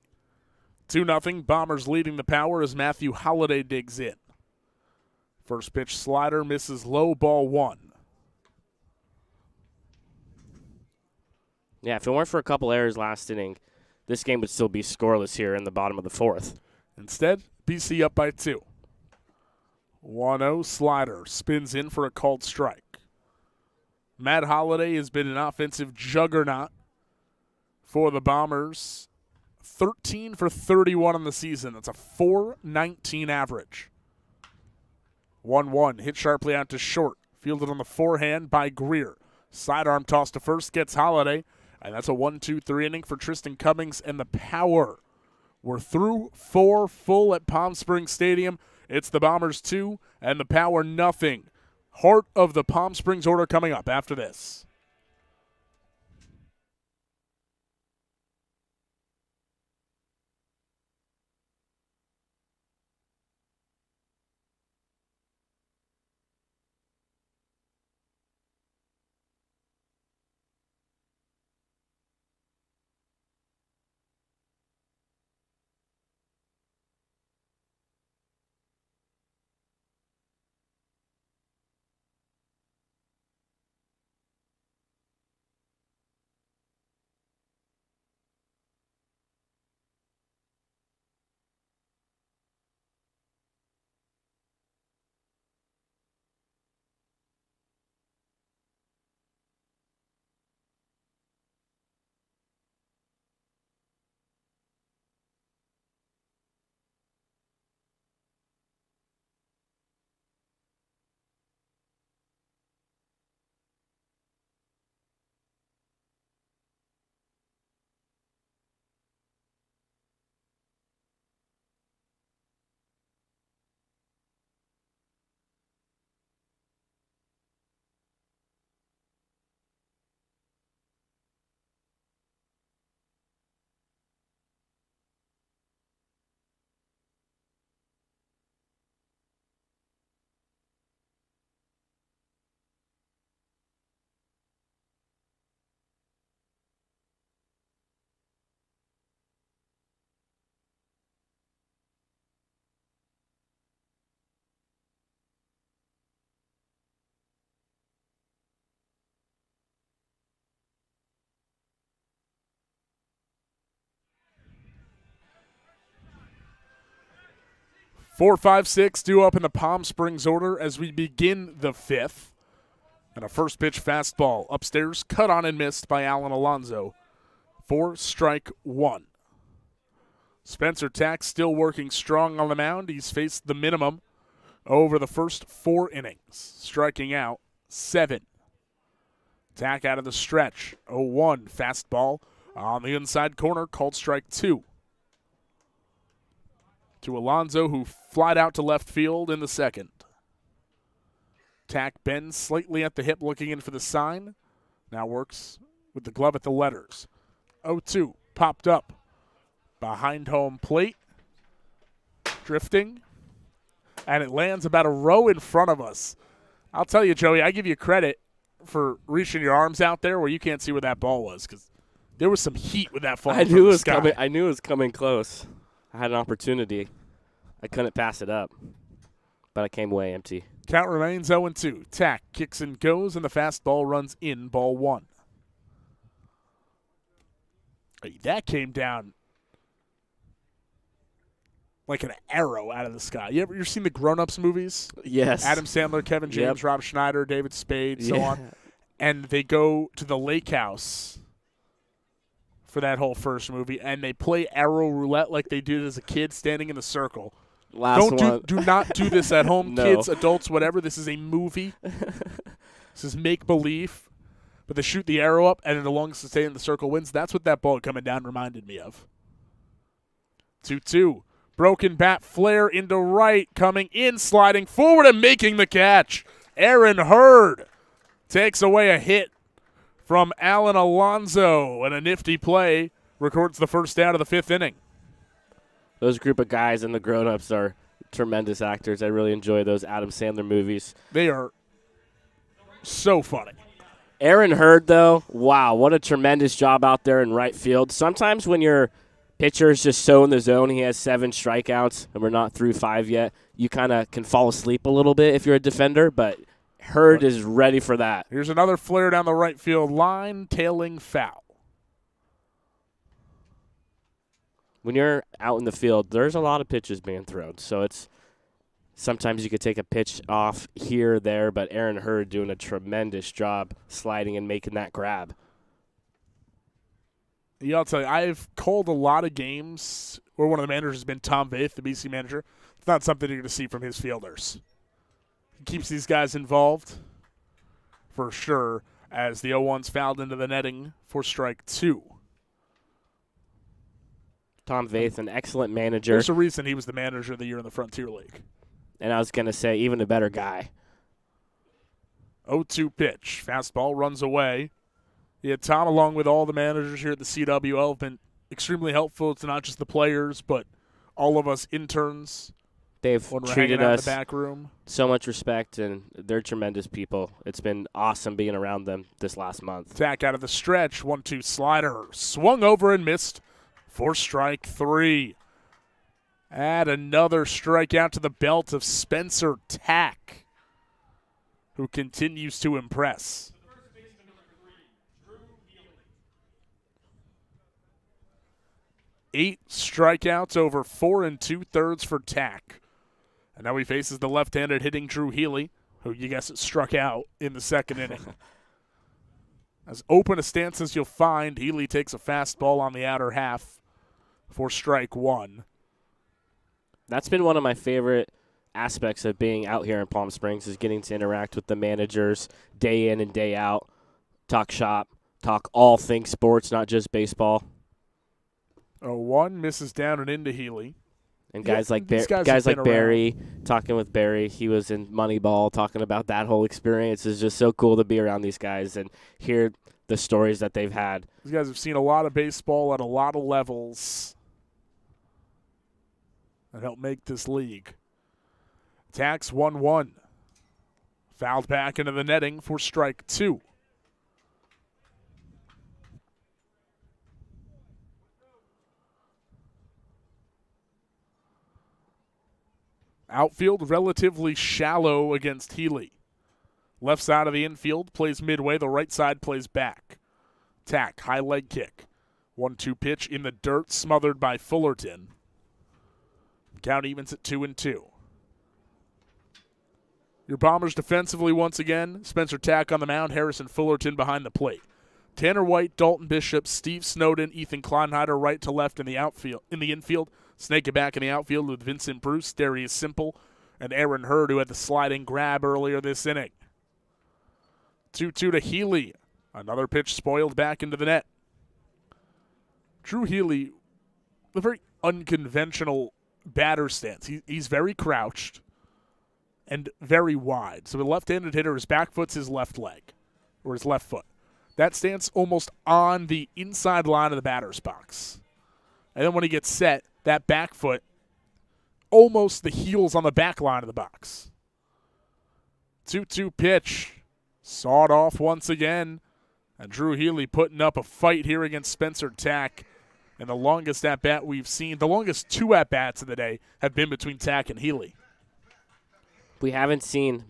2-0, Bombers leading the power as Matthew Holliday digs in. First pitch slider misses low, ball 1. Yeah, if it weren't for a couple errors last inning, this game would still be scoreless here in the bottom of the 4th. Instead, BC up by 2. 1-0 slider spins in for a called strike. Matt Holliday has been an offensive juggernaut for the Bombers. 13 for 31 on the season. That's a .419 average. 1-1 hit sharply out to short. Fielded on the forehand by Greer. Sidearm toss to first gets Holliday. And that's a 1-2-3 inning for Tristan Cummings and the power. We're through 4 full at Palm Springs Stadium. It's the Bombers 2 and the power nothing. Heart of the Palm Springs order coming up after this. Four, five, six due up in the Palm Springs order as we begin the 5th. And a first pitch fastball upstairs, cut on and missed by Alan Alonzo for strike 1. Spencer Tack still working strong on the mound. He's faced the minimum over the first 4 innings, striking out 7. Tack out of the stretch, 0-1 fastball on the inside corner, called strike 2. To Alonzo, who flied out to left field in the second. Tack bends slightly at the hip, looking in for the sign. Now works with the glove at the letters. 0-2 popped up behind home plate. drifting, and it lands about a row in front of us. I'll tell you, Joey, I give you credit for reaching your arms out there where you can't see where that ball was, because there was some heat with that fall. I knew it was coming. I knew it was coming close. I had an opportunity. I couldn't pass it up, but I came away empty. Count remains 0-2. Tack kicks and goes, and the fastball runs in, ball one. Hey, that came down like an arrow out of the sky. You ever seen the Grown Ups movies? Yes. Adam Sandler, Kevin James, Rob Schneider, David Spade, so on. And they go to the lake house for that whole first movie, and they play arrow roulette like they did as a kid, standing in the circle. Do not do this at home, No. kids, adults, whatever. This is a movie. This is make-believe. But they shoot the arrow up, and then the longest to stay in the circle wins. That's what that ball coming down reminded me of. 2-2. Broken bat flare into right, coming in, sliding forward, and making the catch. Aaron Hurd takes away a hit from Alan Alonso, and a nifty play records the first out of the fifth inning. Those group of guys and the grown-ups are tremendous actors. I really enjoy those Adam Sandler movies. They are so funny. Aaron Hurd, though, wow, what a tremendous job out there in right field. Sometimes when your pitcher is just so in the zone, he has 7 strikeouts, and we're not through 5 yet, you kind of can fall asleep a little bit if you're a defender, but Hurd is ready for that. Here's another flare down the right field line, tailing foul. When you're out in the field, there's a lot of pitches being thrown, so it's sometimes you could take a pitch off here or there, but Aaron Hurd doing a tremendous job sliding and making that grab. Yeah, I'll tell you, I've called a lot of games where one of the managers has been Tom Vaith, the BC manager. It's not something you're going to see from his fielders. He keeps these guys involved for sure, as the 0-1's fouled into the netting for strike 2. Tom Vaith, an excellent manager. There's a reason he was the manager of the year in the Frontier League. And I was going to say, even a better guy. 0-2 pitch. Fastball runs away. Yeah, Tom, along with all the managers here at the CWL, have been extremely helpful to not just the players, but all of us interns. They've when we're treated hanging out us in the back room. So much respect, and they're tremendous people. It's been awesome being around them this last month. Tack out of the stretch. 1-2 slider. Swung over and missed for strike 3. Add another strikeout to the belt of Spencer Tack, who continues to impress. Eight strikeouts over 4 2/3 for Tack. And now he faces the left-handed hitting Drew Healy, who you guess it struck out in the second inning. As open a stance as you'll find, Healy takes a fastball on the outer half for strike 1. That's been one of my favorite aspects of being out here in Palm Springs, is getting to interact with the managers day in and day out, talk shop, talk all things sports, not just baseball. 0-1 misses down and into Healy. And guys like been Barry, talking with Barry, he was in Moneyball, talking about that whole experience. It's just so cool to be around these guys and hear the stories that they've had. These guys have seen a lot of baseball at a lot of levels that help make this league. Tax 1-1. Fouled back into the netting for strike 2. Outfield relatively shallow against Healy. Left side of the infield plays midway. The right side plays back. Tack, high leg kick. 1-2 pitch in the dirt, smothered by Fullerton. Count evens at 2-2. Your Bombers defensively once again. Spencer Tack on the mound. Harrison Fullerton behind the plate. Tanner White, Dalton Bishop, Steve Snowden, Ethan Kleinheider right to left in the outfield. In the infield, snake it back in the outfield with Vincent Bruce, Darius Simple, and Aaron Hurd, who had the sliding grab earlier this inning. 2-2 to Healy. Another pitch spoiled back into the net. Drew Healy, a very unconventional batter stance. He's very crouched and very wide. So the left-handed hitter, his back foot's his left leg, or his left foot. That stance almost on the inside line of the batter's box. And then when he gets set, that back foot almost the heels on the back line of the box. 2-2 pitch. Sawed off once again. And Drew Healy putting up a fight here against Spencer Tack. And the longest at-bat we've seen, the longest 2 at-bats of the day have been between Tack and Healy. We haven't seen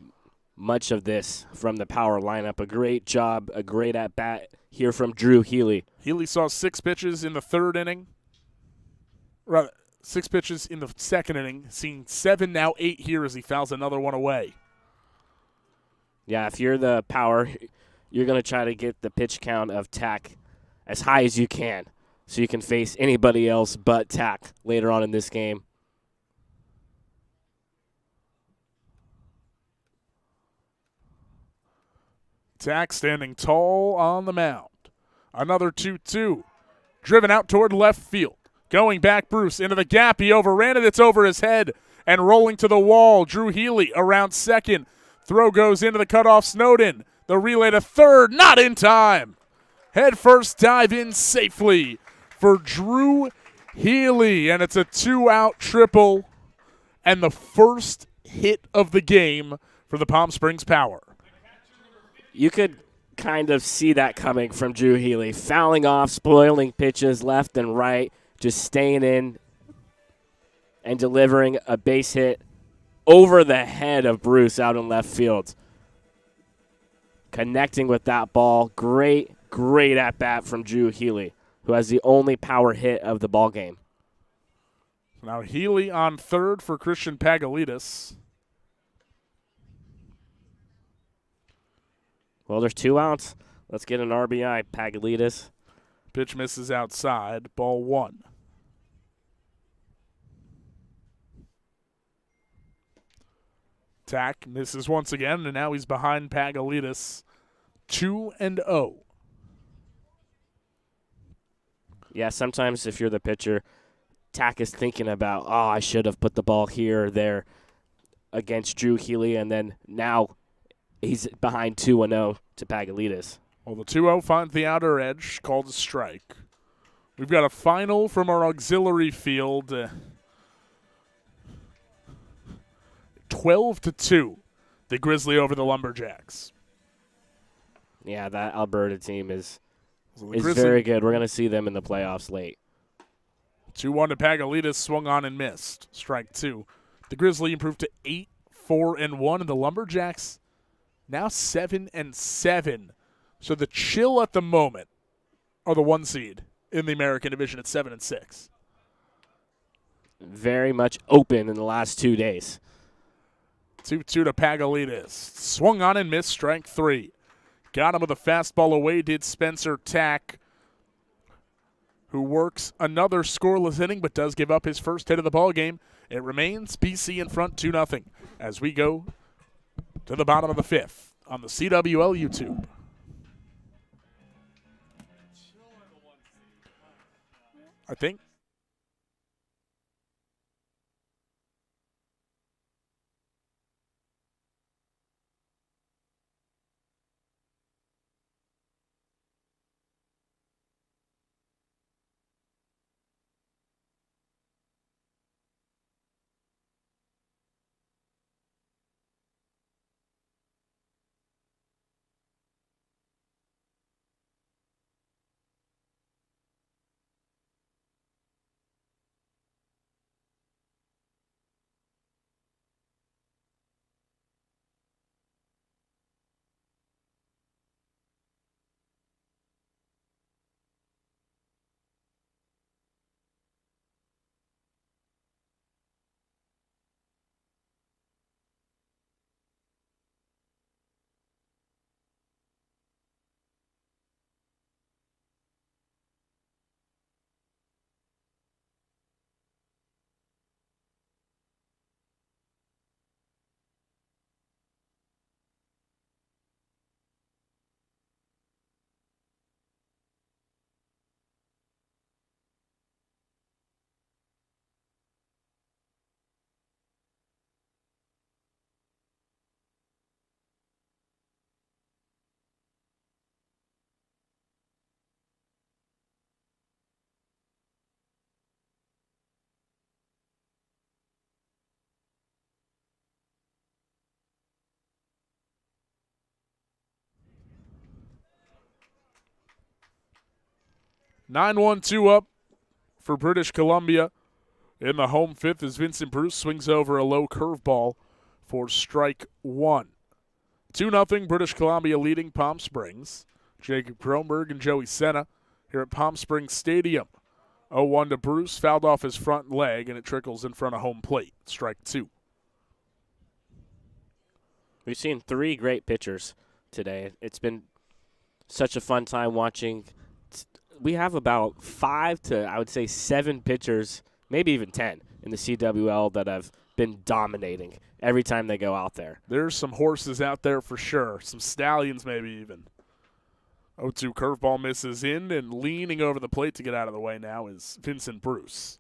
much of this from the power lineup. A great job, a great at-bat here from Drew Healy. Healy saw 6 pitches in the 3rd inning. Rather, 6 pitches in the 2nd inning, seeing 7, now 8 here as he fouls another one away. Yeah, if you're the power, you're going to try to get the pitch count of Tack as high as you can so you can face anybody else but Tack later on in this game. Tack standing tall on the mound. Another 2-2. Driven out toward left field. Going back, Bruce, into the gap. He overran it. It's over his head. And rolling to the wall. Drew Healy around second. Throw goes into the cutoff. Snowden. The relay to third. Not in time. Head first dive in safely for Drew Healy. And it's a 2-out triple. And the first hit of the game for the Palm Springs Power. You could kind of see that coming from Drew Healy. Fouling off, spoiling pitches left and right, just staying in and delivering a base hit over the head of Bruce out in left field. Connecting with that ball. Great at-bat from Drew Healy, who has the only power hit of the ball game. Now Healy on third for Christian Pagalitis. Well, there's 2 outs. Let's get an RBI, Pagalitis. Pitch misses outside. Ball 1. Tack misses once again, and now he's behind Pagalitis. 2-0. Yeah, sometimes if you're the pitcher, Tack is thinking about, I should have put the ball here or there against Drew Healy, and then now he's behind 2-0 to Pagalitis. Well, the 2-0 finds the outer edge, called a strike. We've got a final from our auxiliary field. 12-2, the Grizzly over the Lumberjacks. Yeah, that Alberta team is Grizzly, very good. We're going to see them in the playoffs late. 2-1 to Pagalitis, swung on and missed. Strike 2. The Grizzly improved to 8-4-1, and the Lumberjacks now 7-7. So the Chill at the moment are the 1 seed in the American Division at 7-6. Very much open in the last 2 days. 2-2 to Pagalitis. Swung on and missed. Strike 3. Got him with a fastball away, did Spencer Tack, who works another scoreless inning but does give up his first hit of the ball game. It remains BC in front 2-0 as we go to the bottom of the 5th on the CWL YouTube. I think 9-1-2 up for British Columbia. In the home fifth as Vincent Bruce swings over a low curveball for strike one. 2-0 British Columbia leading Palm Springs. Jacob Kronberg and Joey Senna here at Palm Springs Stadium. 0-1 to Bruce, fouled off his front leg, and it trickles in front of home plate. Strike two. We've seen three great pitchers today. It's been such a fun time watching. We have about 5 to, I would say, 7 pitchers, maybe even 10, in the CWL that have been dominating every time they go out there. There's some horses out there for sure. Some stallions maybe even. 0-2 curveball misses in, and leaning over the plate to get out of the way now is Vincent Bruce.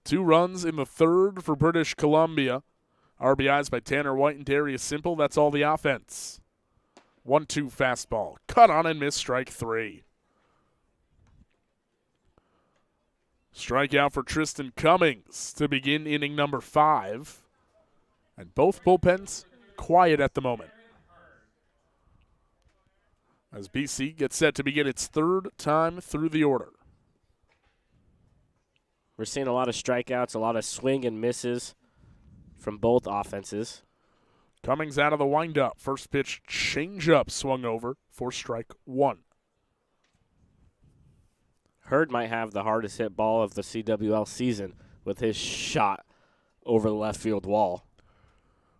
2 runs in the third for British Columbia. RBIs by Tanner White and Darius Simple. That's all the offense. 1-2 fastball. Cut on and miss, strike 3. Strikeout for Tristan Cummings to begin inning number 5. And both bullpens quiet at the moment, as BC gets set to begin its third time through the order. We're seeing a lot of strikeouts, a lot of swing and misses from both offenses. Cummings out of the windup. First pitch changeup swung over for strike 1. Hurd might have the hardest hit ball of the CWL season with his shot over the left field wall.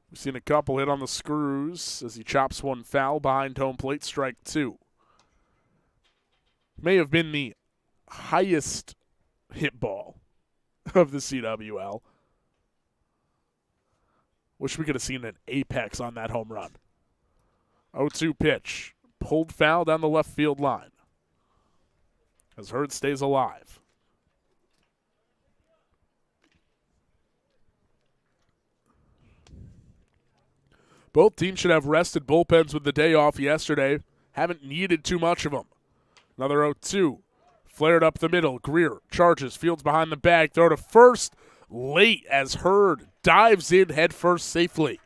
We've seen a couple hit on the screws as he chops one foul behind home plate, strike 2. May have been the highest hit ball of the CWL. Wish we could have seen an apex on that home run. 0-2 pitch. Pulled foul down the left field line as Hurd stays alive. Both teams should have rested bullpens with the day off yesterday. Haven't needed too much of them. Another 0-2. Flared up the middle. Greer charges, fields behind the bag. Throw to first late as Hurd dives in head first safely.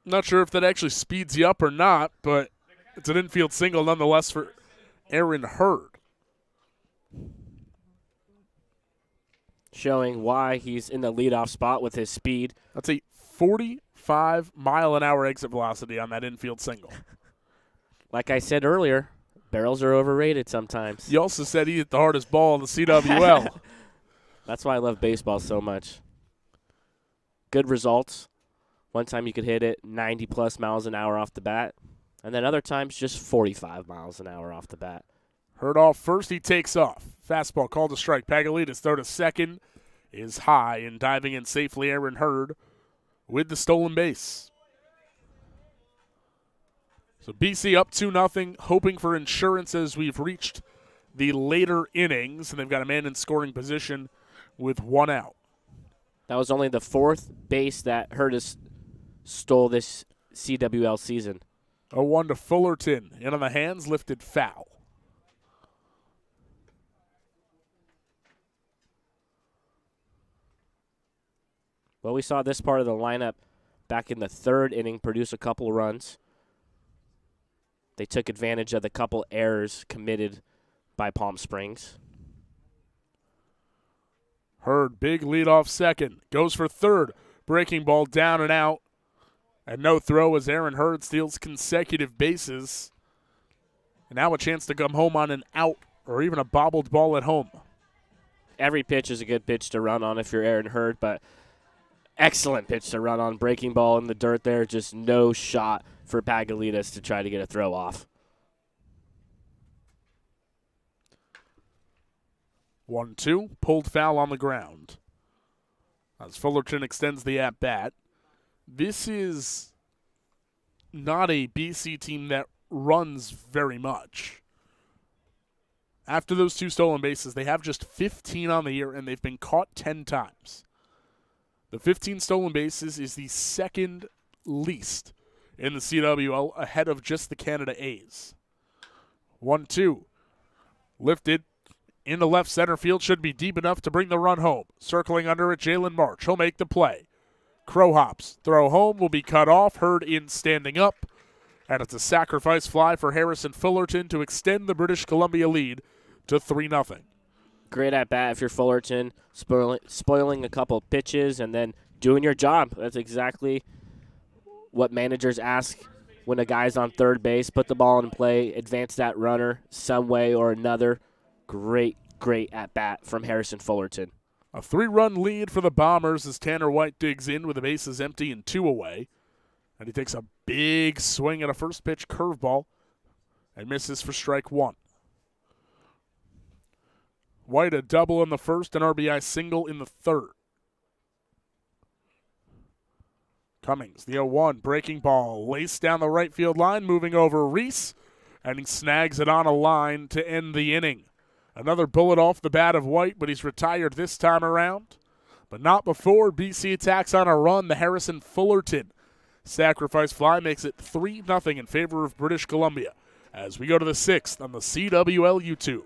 Not sure if that actually speeds you up or not, but it's an infield single nonetheless for Aaron Hurd. Showing why he's in the leadoff spot with his speed. That's a 45-mile-an-hour exit velocity on that infield single. Like I said earlier, barrels are overrated sometimes. You also said he hit the hardest ball in the CWL. That's why I love baseball so much. Good results. One time you could hit it 90-plus miles an hour off the bat, and then other times just 45 miles an hour off the bat. Hurd off first, he takes off. Fastball called to strike. Pagalitas throw to second is high, and diving in safely Aaron Hurd with the stolen base. So BC up 2-0, hoping for insurance as we've reached the later innings, and they've got a man in scoring position with 1 out. That was only the 4th base that Hurd has stole this CWL season. 0-1 to Fullerton. In on the hands, lifted foul. Well, we saw this part of the lineup back in the 3rd inning produce a couple of runs. They took advantage of the couple errors committed by Palm Springs. Hurd, big leadoff second. Goes for third. Breaking ball down and out. And no throw as Aaron Hurd steals consecutive bases. And now a chance to come home on an out or even a bobbled ball at home. Every pitch is a good pitch to run on if you're Aaron Hurd, but excellent pitch to run on. Breaking ball in the dirt there, just no shot for Pagalitas to try to get a throw off. 1-2, pulled foul on the ground. As Fullerton extends the at-bat. This is not a BC team that runs very much. After those 2 stolen bases, they have just 15 on the year, and they've been caught 10 times. The 15 stolen bases is the 2nd least in the CWL, ahead of just the Canada A's. 1-2. Lifted into left center field, should be deep enough to bring the run home. Circling under it, Jalen March. He'll make the play. Crow hops. Throw home will be cut off. Hurd in standing up. And it's a sacrifice fly for Harrison Fullerton to extend the British Columbia lead to 3-0. Great at bat if you're Fullerton, spoiling a couple pitches and then doing your job. That's exactly what managers ask when a guy's on third base. Put the ball in play, advance that runner some way or another. Great at bat from Harrison Fullerton. A 3-run lead for the Bombers as Tanner White digs in with the bases empty and 2 away. And he takes a big swing at a first pitch curveball and misses for strike 1. White a double in the first, an RBI single in the third. Cummings, the 0-1, breaking ball, laced down the right field line, moving over Reese, and he snags it on a line to end the inning. Another bullet off the bat of White, but he's retired this time around. But not before BC attacks on a run. The Harrison Fullerton sacrifice fly makes it 3-0 in favor of British Columbia as we go to the 6th on the CWL YouTube.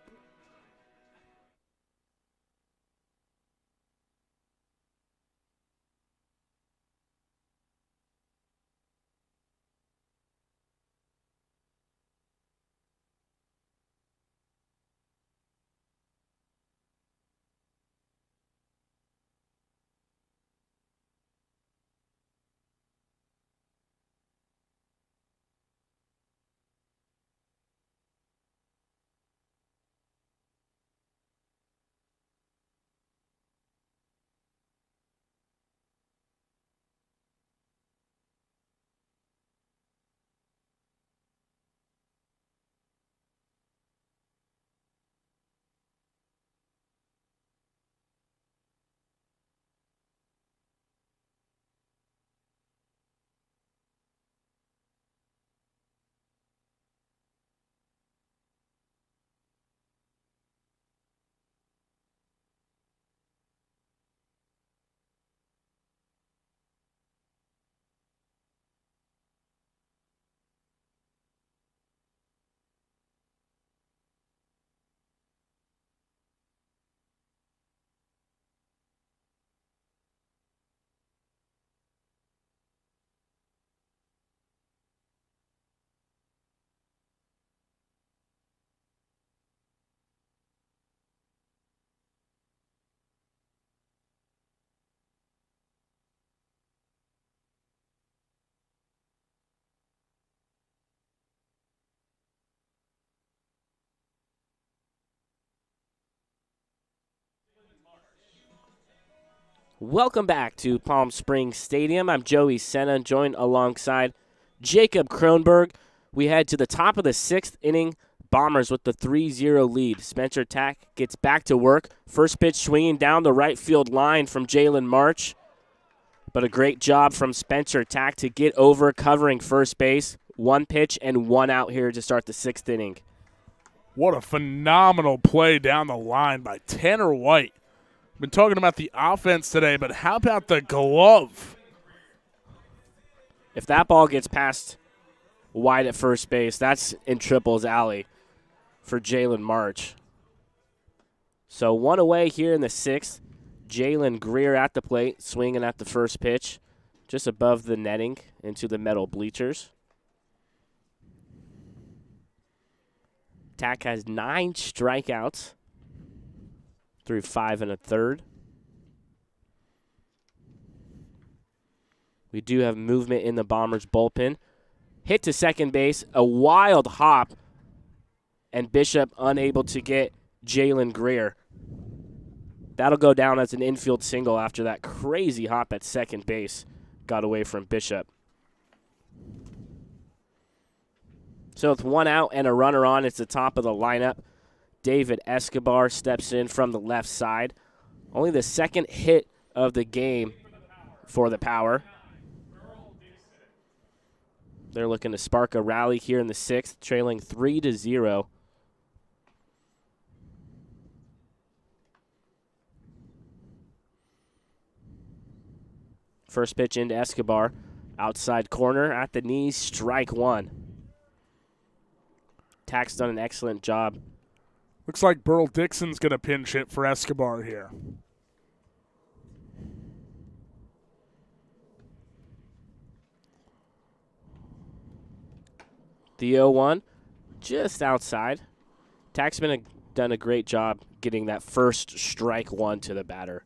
Welcome back to Palm Springs Stadium. I'm Joey Senna, joined alongside Jacob Kronberg. We head to the top of the 6th inning. Bombers with the 3-0 lead. Spencer Tack gets back to work. First pitch swinging down the right field line from Jalen March. But a great job from Spencer Tack to get over covering first base. 1 pitch and 1 out here to start the 6th inning. What a phenomenal play down the line by Tanner White. Been talking about the offense today, but how about the glove? If that ball gets past wide at first base, that's in triples alley for Jalen March. So 1 away here in the 6th. Jalen Greer at the plate, swinging at the first pitch, just above the netting into the metal bleachers. Tack has 9 strikeouts through 5 1/3. We do have movement in the Bombers bullpen. Hit to second base, a wild hop, and Bishop unable to get Jalen Greer. That'll go down as an infield single after that crazy hop at second base got away from Bishop. So with 1 out and a runner on, it's the top of the lineup. David Escobar steps in from the left side. Only the 2nd hit of the game for the Power. They're looking to spark a rally here in the 6th, trailing 3-0. First pitch into Escobar. Outside corner at the knees, strike 1. Tack's done an excellent job. Looks like Burl Dixon's going to pinch hit for Escobar here. The 0-1 just outside. Tack's done a great job getting that first strike one to the batter,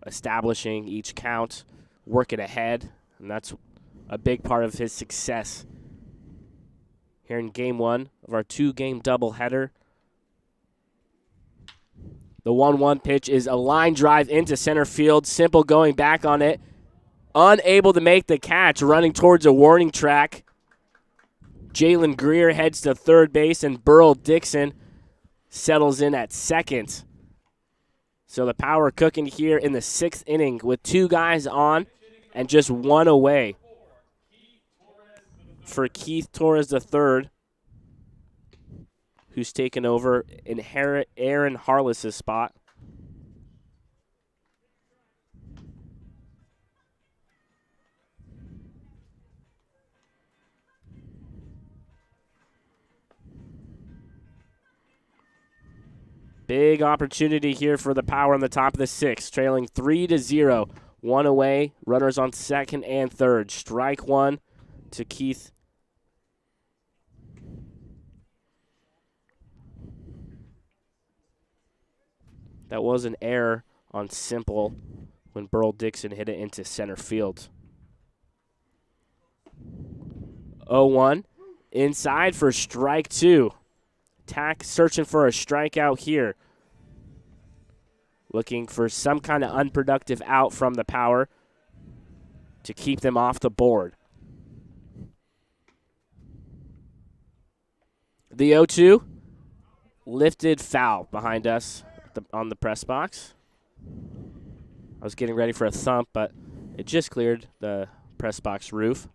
establishing each count, working ahead, and that's a big part of his success here in game one of our 2-game doubleheader. The 1-1 pitch is a line drive into center field. Simple going back on it. Unable to make the catch, running towards a warning track. Jalen Greer heads to third base, and Burl Dixon settles in at second. So the Power cooking here in the 6th inning with 2 guys on and just 1 away for Keith Torres III, who's taken over in Aaron Harless' spot. Big opportunity here for the Power on the top of the 6th, trailing 3-0. 1 away, runners on second and third. Strike one to Keith. That was an error on Simple when Burl Dixon hit it into center field. 0-1, inside for strike 2. Tack searching for a strikeout here. Looking for some kind of unproductive out from the Power to keep them off the board. The 0-2, lifted foul behind us on the press box. I was getting ready for a thump, but it just cleared the press box roof.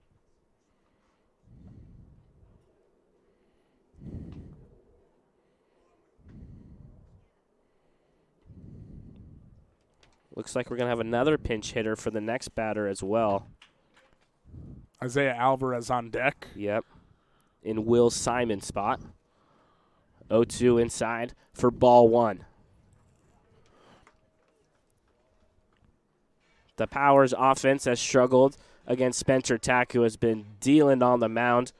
Looks like we're going to have another pinch hitter for the next batter as well. Isaiah Alvarez on deck. Yep. In Will Simon's spot. 0-2 inside for ball 1. The Power's offense has struggled against Spencer Tack, who has been dealing on the mound,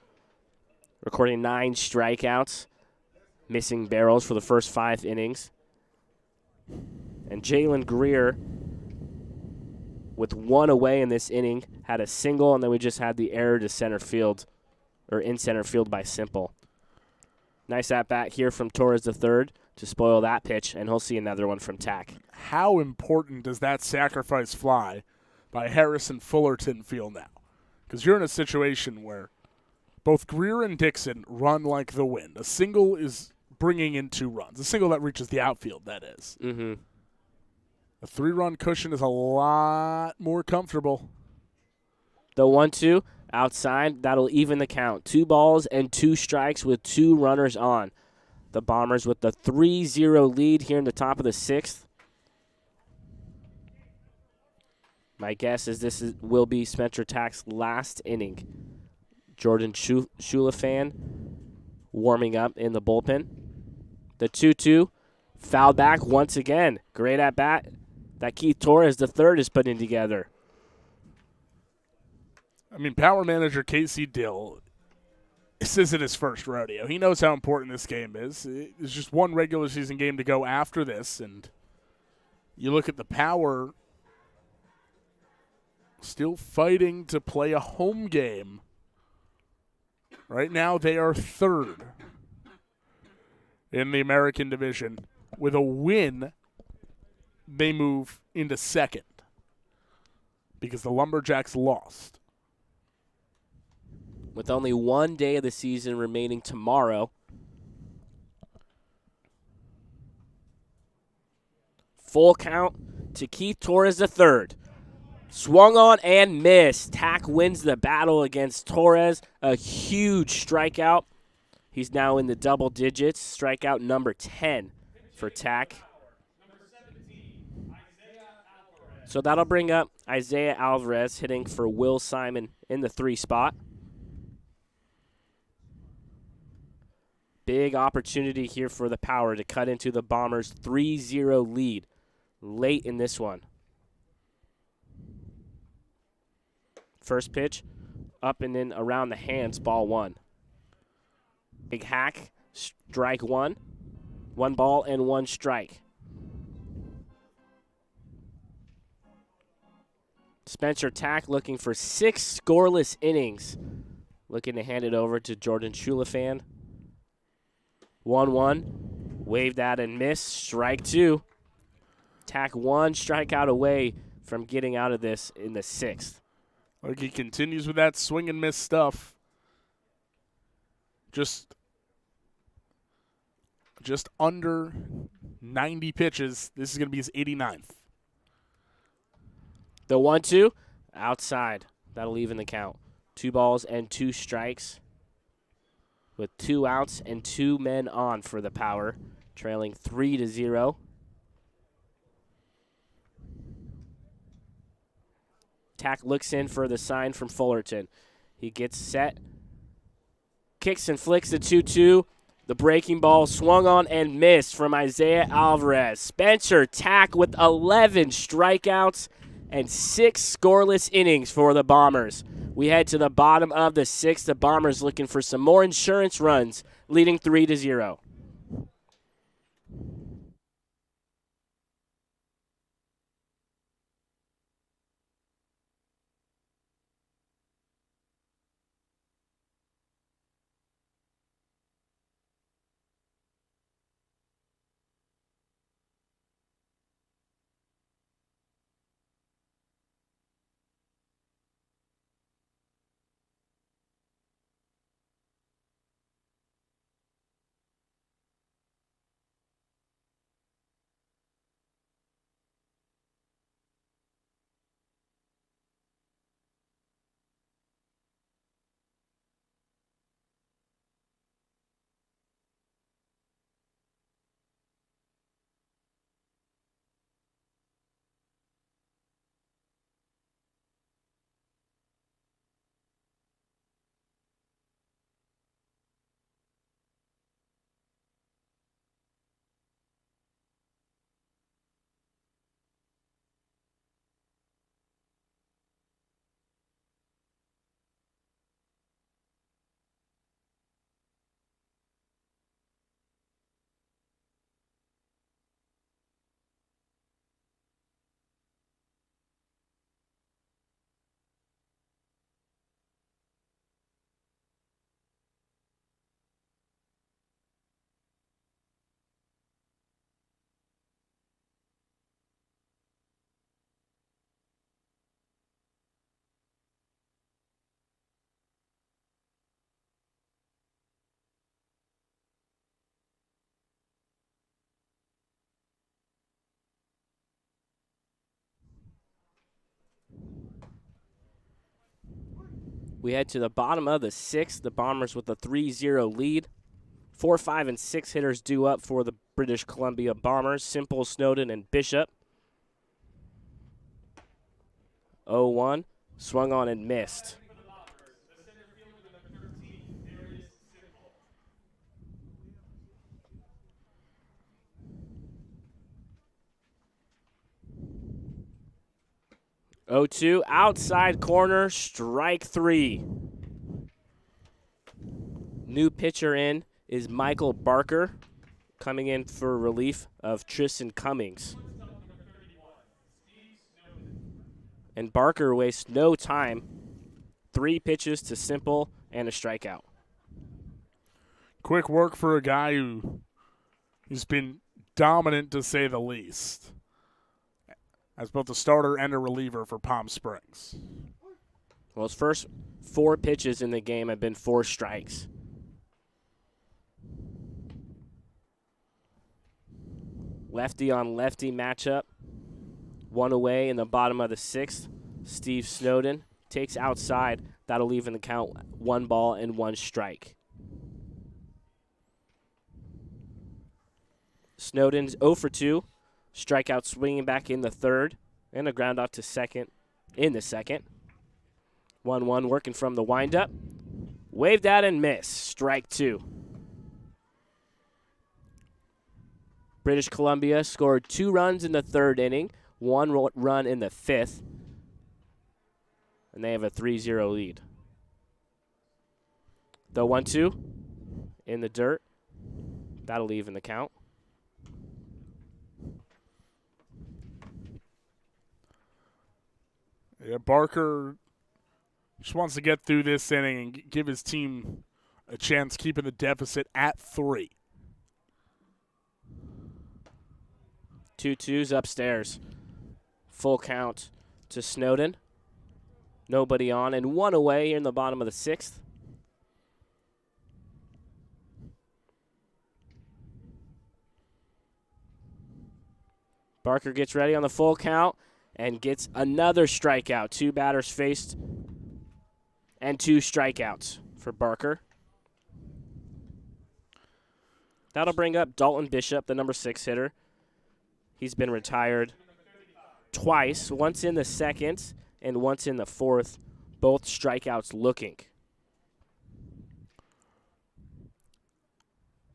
recording 9 strikeouts, missing barrels for the first 5 innings. And Jalen Greer, with 1 away in this inning, had a single, and then we just had the error to center field, or in center field by Simple. Nice at-bat here from Torres III to spoil that pitch, and he'll see another one from Tack. How important does that sacrifice fly by Harrison Fullerton feel now? Because you're in a situation where both Greer and Dixon run like the wind. A single is bringing in 2 runs. A single that reaches the outfield, that is. Mm-hmm. A 3-run cushion is a lot more comfortable. The 1-2 outside, that'll even the count. 2 balls and 2 strikes with 2 runners on. The Bombers with the 3-0 lead here in the top of the 6th. My guess is will be Spencer Tack's last inning. Jordan Shulafan warming up in the bullpen. The 2-2, foul back once again. Great at bat that Keith Torres III is putting together. I mean, Power manager Casey Dill, this isn't his first rodeo. He knows how important this game is. It's just one regular season game to go after this, and you look at the Power still fighting to play a home game. Right now they are 3rd in the American Division. With a win, they move into 2nd because the Lumberjacks lost. With only 1 day of the season remaining tomorrow. Full count to Keith Torres III. Swung on and missed. Tack wins the battle against Torres. A huge strikeout. He's now in the double digits. Strikeout number 10 for Tack. So that'll bring up Isaiah Alvarez hitting for Will Simon in the 3 spot. Big opportunity here for the Power to cut into the Bombers' 3-0 lead late in this one. First pitch, up and in around the hands, ball 1. Big hack, strike one. 1 ball and 1 strike. Spencer Tack looking for 6 scoreless innings. Looking to hand it over to Jordan Chulafan. 1-1. Wave that and miss. Strike 2. Tack 1 strikeout away from getting out of this in the 6th. Like he continues with that swing and miss stuff. Just under 90 pitches. This is going to be his 89th. The 1-2, outside. That'll even the count. 2 balls and 2 strikes with 2 outs and 2 men on for the Power, trailing 3-0. Tack looks in for the sign from Fullerton. He gets set, kicks and flicks the 2-2. The breaking ball swung on and missed from Isaiah Alvarez. Spencer Tack with 11 strikeouts and 6 scoreless innings for the Bombers. We head to the bottom of the 6th. The Bombers looking for some more insurance runs, leading 3-0. We head to the bottom of the 6th. The Bombers with a 3-0 lead. 4, 5, and 6 hitters due up for the British Columbia Bombers. Simple, Snowden, and Bishop. 0-1. Swung on and missed. Oh, 2 outside corner, strike 3. New pitcher in is Michael Barker, coming in for relief of Tristan Cummings. And Barker wastes no time. 3 pitches to Simple and a strikeout. Quick work for a guy who's been dominant, to say the least, as both a starter and a reliever for Palm Springs. Well, his first 4 pitches in the game have been 4 strikes. Lefty on lefty matchup. 1 away in the bottom of the 6th. Steve Snowden takes outside. That'll even the count 1 ball and 1 strike. Snowden's 0 for 2. Strikeout swinging back in the 3rd. And a ground out to second in the 2nd. 1-1 working from the windup. Waved out and miss. Strike 2. British Columbia scored 2 runs in the 3rd inning, 1 run in the 5th. And they have a 3-0 lead. The 1-2 in the dirt. That'll even the count. Yeah, Barker just wants to get through this inning and give his team a chance keeping the deficit at 3. 2-2s upstairs. Full count to Snowden. Nobody on and 1 away here in the bottom of the 6th. Barker gets ready on the full count and gets another strikeout. 2 batters faced and 2 strikeouts for Barker. That'll bring up Dalton Bishop, the number 6 hitter. He's been retired twice, once in the 2nd and once in the 4th, both strikeouts looking.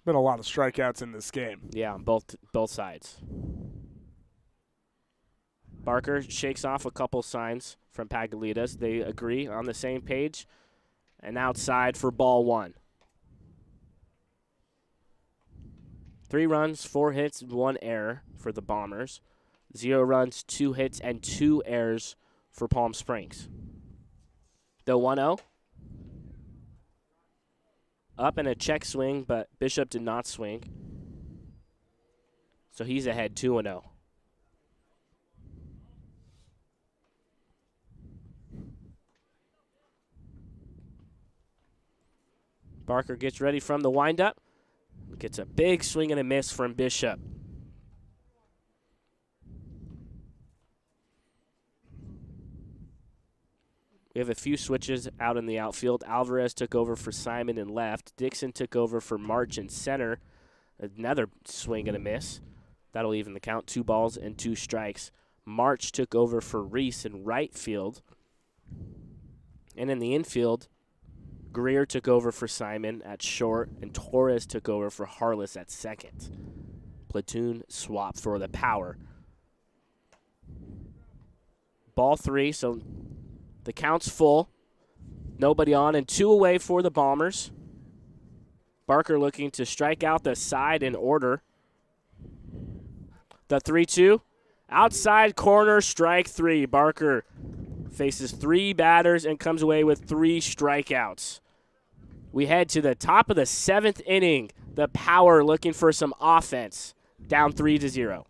Been a lot of strikeouts in this game. Yeah, on both sides. Barker shakes off a couple signs from Pagalitas. They agree on the same page. And outside for ball 1. 3 runs, 4 hits, 1 error for the Bombers. 0 runs, 2 hits, and 2 errors for Palm Springs. The 1-0. Up and a check swing, but Bishop did not swing. So he's ahead 2-0. Barker gets ready from the windup. Gets a big swing and a miss from Bishop. We have a few switches out in the outfield. Alvarez took over for Simon in left. Dixon took over for March in center. Another swing and a miss. That'll even the count. 2 balls and 2 strikes. March took over for Reese in right field. And in the infield, Greer took over for Simon at short, and Torres took over for Harless at second. Platoon swap for the power. Ball 3, so the count's full. Nobody on, and 2 away for the Bombers. Barker looking to strike out the side in order. The 3-2. Outside corner, strike 3. Barker faces 3 batters and comes away with 3 strikeouts. We head to the top of the 7th inning. The power looking for some offense. Down 3-0.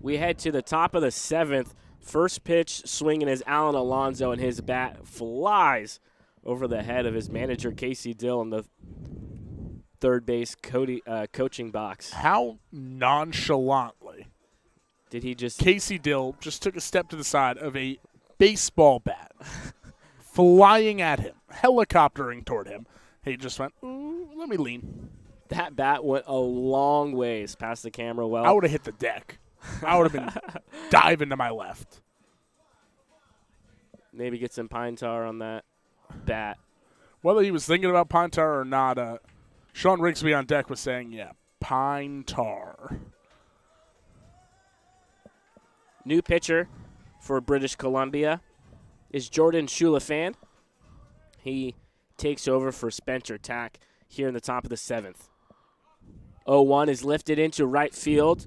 We head to the top of the 7th. First pitch swinging is Alan Alonso, and his bat flies over the head of his manager, Casey Dill, in the third base coaching box. How nonchalantly Did he just... Casey Dill just took a step to the side of a baseball bat flying at him, helicoptering toward him. He just went, "Ooh, let me lean." That bat went a long ways past the camera well. I would have hit the deck. I would have been diving to my left. Maybe get some pine tar on that bat. Whether he was thinking about pine tar or not, Sean Rigsby on deck was saying, yeah, pine tar. New pitcher for British Columbia is Jordan Shulafan. He takes over for Spencer Tack here in the top of the 7th. 0-1 is lifted into right field.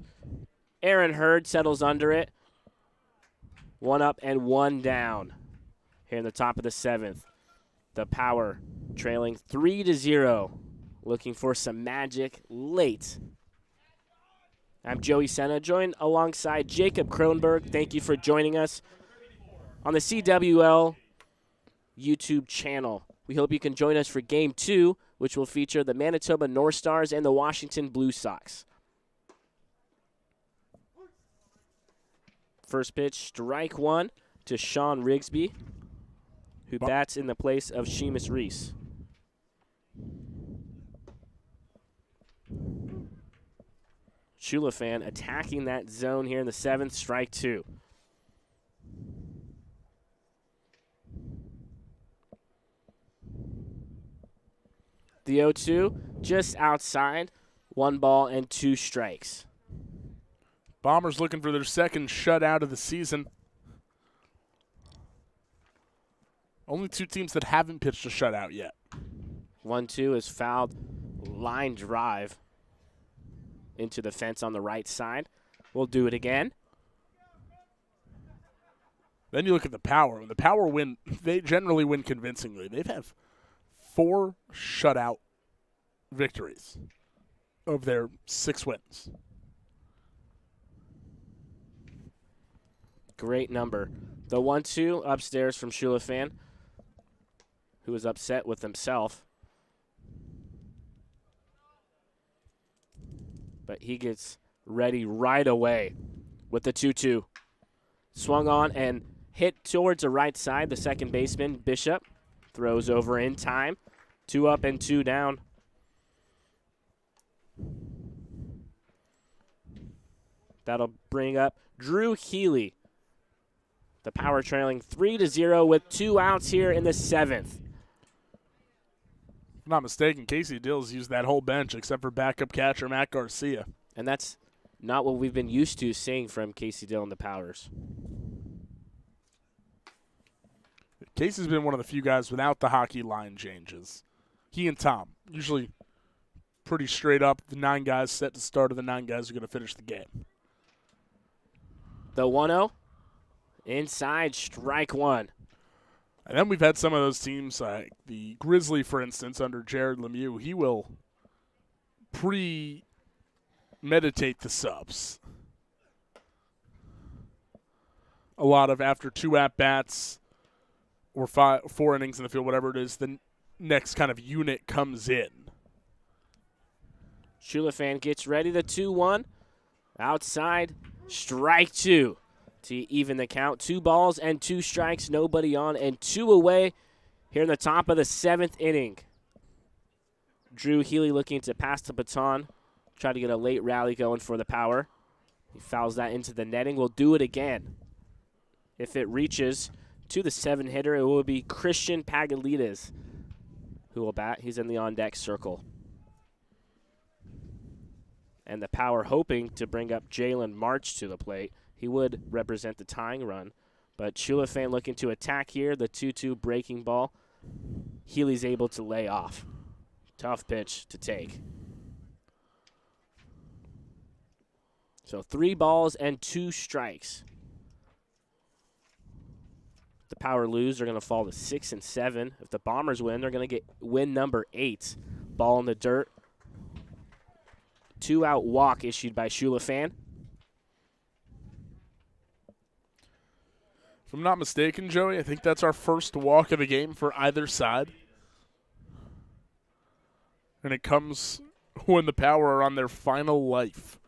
Aaron Hurd settles under it. 1 up and 1 down here in the top of the 7th. The Power trailing 3-0. Looking for some magic late. I'm Joey Senna, joined alongside Jacob Kronberg. Thank you for joining us on the CWL YouTube channel. We hope you can join us for Game 2, which will feature the Manitoba North Stars and the Washington Blue Sox. First pitch, strike 1 to Sean Rigsby, who bats in the place of Seamus Reese. Shulafan attacking that zone here in the 7th, strike 2. The 0-2 just outside, 1 ball and 2 strikes. Bombers looking for their second shutout of the season. Only 2 teams that haven't pitched a shutout yet. 1-2 is fouled, line drive into the fence on the right side. We'll do it again. Then you look at the Power. When the Power win, they generally win convincingly. They've had 4 shutout victories of their 6 wins. Great number. The 1-2 upstairs from Shulafan, who is upset with himself. But he gets ready right away with the 2-2. Swung on and hit towards the right side. The second baseman, Bishop, throws over in time. 2 up and 2 down. That'll bring up Drew Healy. The Power trailing 3-0 with 2 outs here in the 7th. If I'm not mistaken, Casey Dills used that whole bench except for backup catcher Matt Garcia. And that's not what we've been used to seeing from Casey Dill and the Powers. Casey's been one of the few guys without the hockey line changes. He and Tom, usually pretty straight up, the 9 guys set to start, of the 9 guys who are going to finish the game. The 1-0, inside, strike 1. And then we've had some of those teams, like the Grizzly, for instance, under Jared Lemieux. He will premeditate the subs. A lot of after 2 at-bats or 4 innings in the field, whatever it is, the next kind of unit comes in. Shulafan gets ready, the 2-1. Outside, strike 2 to even the count. 2 balls and 2 strikes, nobody on, and 2 away here in the top of the 7th inning. Drew Healy looking to pass the baton, try to get a late rally going for the Power. He fouls that into the netting. We'll do it again. If it reaches to the 7-hitter, it will be Christian Pagalides who will bat. He's in the on-deck circle. And the Power hoping to bring up Jalen March to the plate. He would represent the tying run. But Shulafan looking to attack here. The 2-2 breaking ball. Healy's able to lay off. Tough pitch to take. So 3 balls and 2 strikes. The Power lose, they're going to fall to 6 and 7. If the Bombers win, they're going to get win number 8. Ball in the dirt. 2-out walk issued by Shulafan. If I'm not mistaken, Joey, I think that's our first walk of the game for either side. And it comes when the Power are on their final life.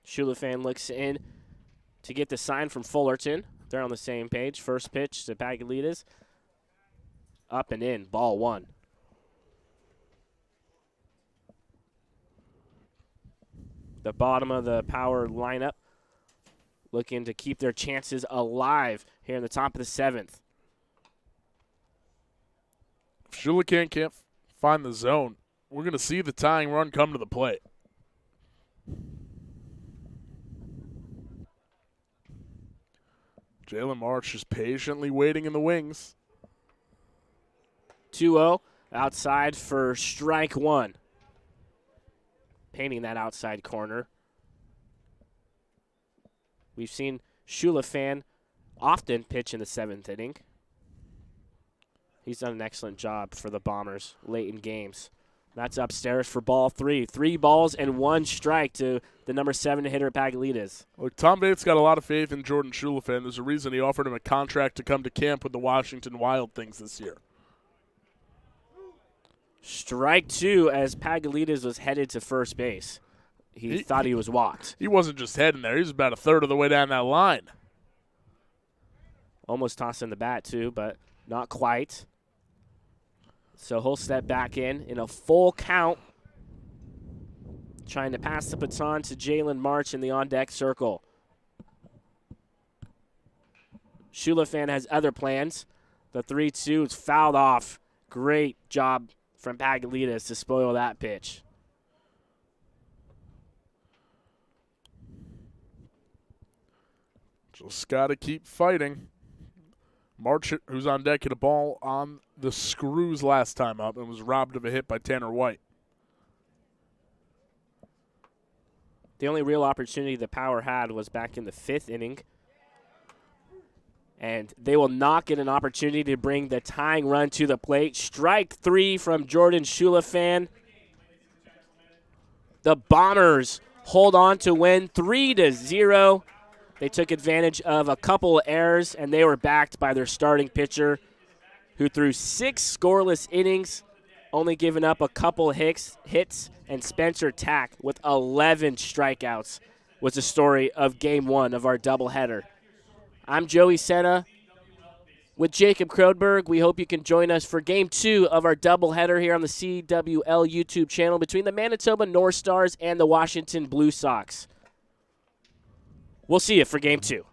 Shulafan looks in to get the sign from Fullerton. They're on the same page. First pitch to Pagalitas. Up and in, ball one. The bottom of the Power lineup looking to keep their chances alive here in the top of the seventh. If Shulacan can't find the zone, we're going to see the tying run come to the plate. Jalen March is patiently waiting in the wings. 2-0 outside for strike one. Painting that outside corner. We've seen Shulafan often pitch in the seventh inning. He's done an excellent job for the Bombers late in games. That's upstairs for ball three. 3 balls and 1 strike to the number 7 hitter at Pagalitas. Look, Tom Bates got a lot of faith in Jordan Shulafan. There's a reason he offered him a contract to come to camp with the Washington Wild Things this year. Strike 2 as Pagalitas was headed to first base. He thought he was walked. He wasn't just heading there. He was about a third of the way down that line. Almost tossing the bat, too, but not quite. So he'll step back in a full count, trying to pass the baton to Jalen March in the on-deck circle. Shulafan has other plans. The 3-2 is fouled off. Great job from Pagalitas to spoil that pitch. Just got to keep fighting. March, who's on deck, hit a ball on the screws last time up and was robbed of a hit by Tanner White. The only real opportunity the Power had was back in the 5th inning. And they will not get an opportunity to bring the tying run to the plate. Strike 3 from Jordan Shulafan. The Bombers hold on to win 3-0. They took advantage of a couple of errors, and they were backed by their starting pitcher, who threw 6 scoreless innings, only giving up a couple hits, and Spencer Tack with 11 strikeouts was the story of Game 1 of our doubleheader. I'm Joey Senna with Jacob Krodberg. We hope you can join us for Game 2 of our doubleheader here on the CWL YouTube channel between the Manitoba North Stars and the Washington Blue Sox. We'll see you for Game 2.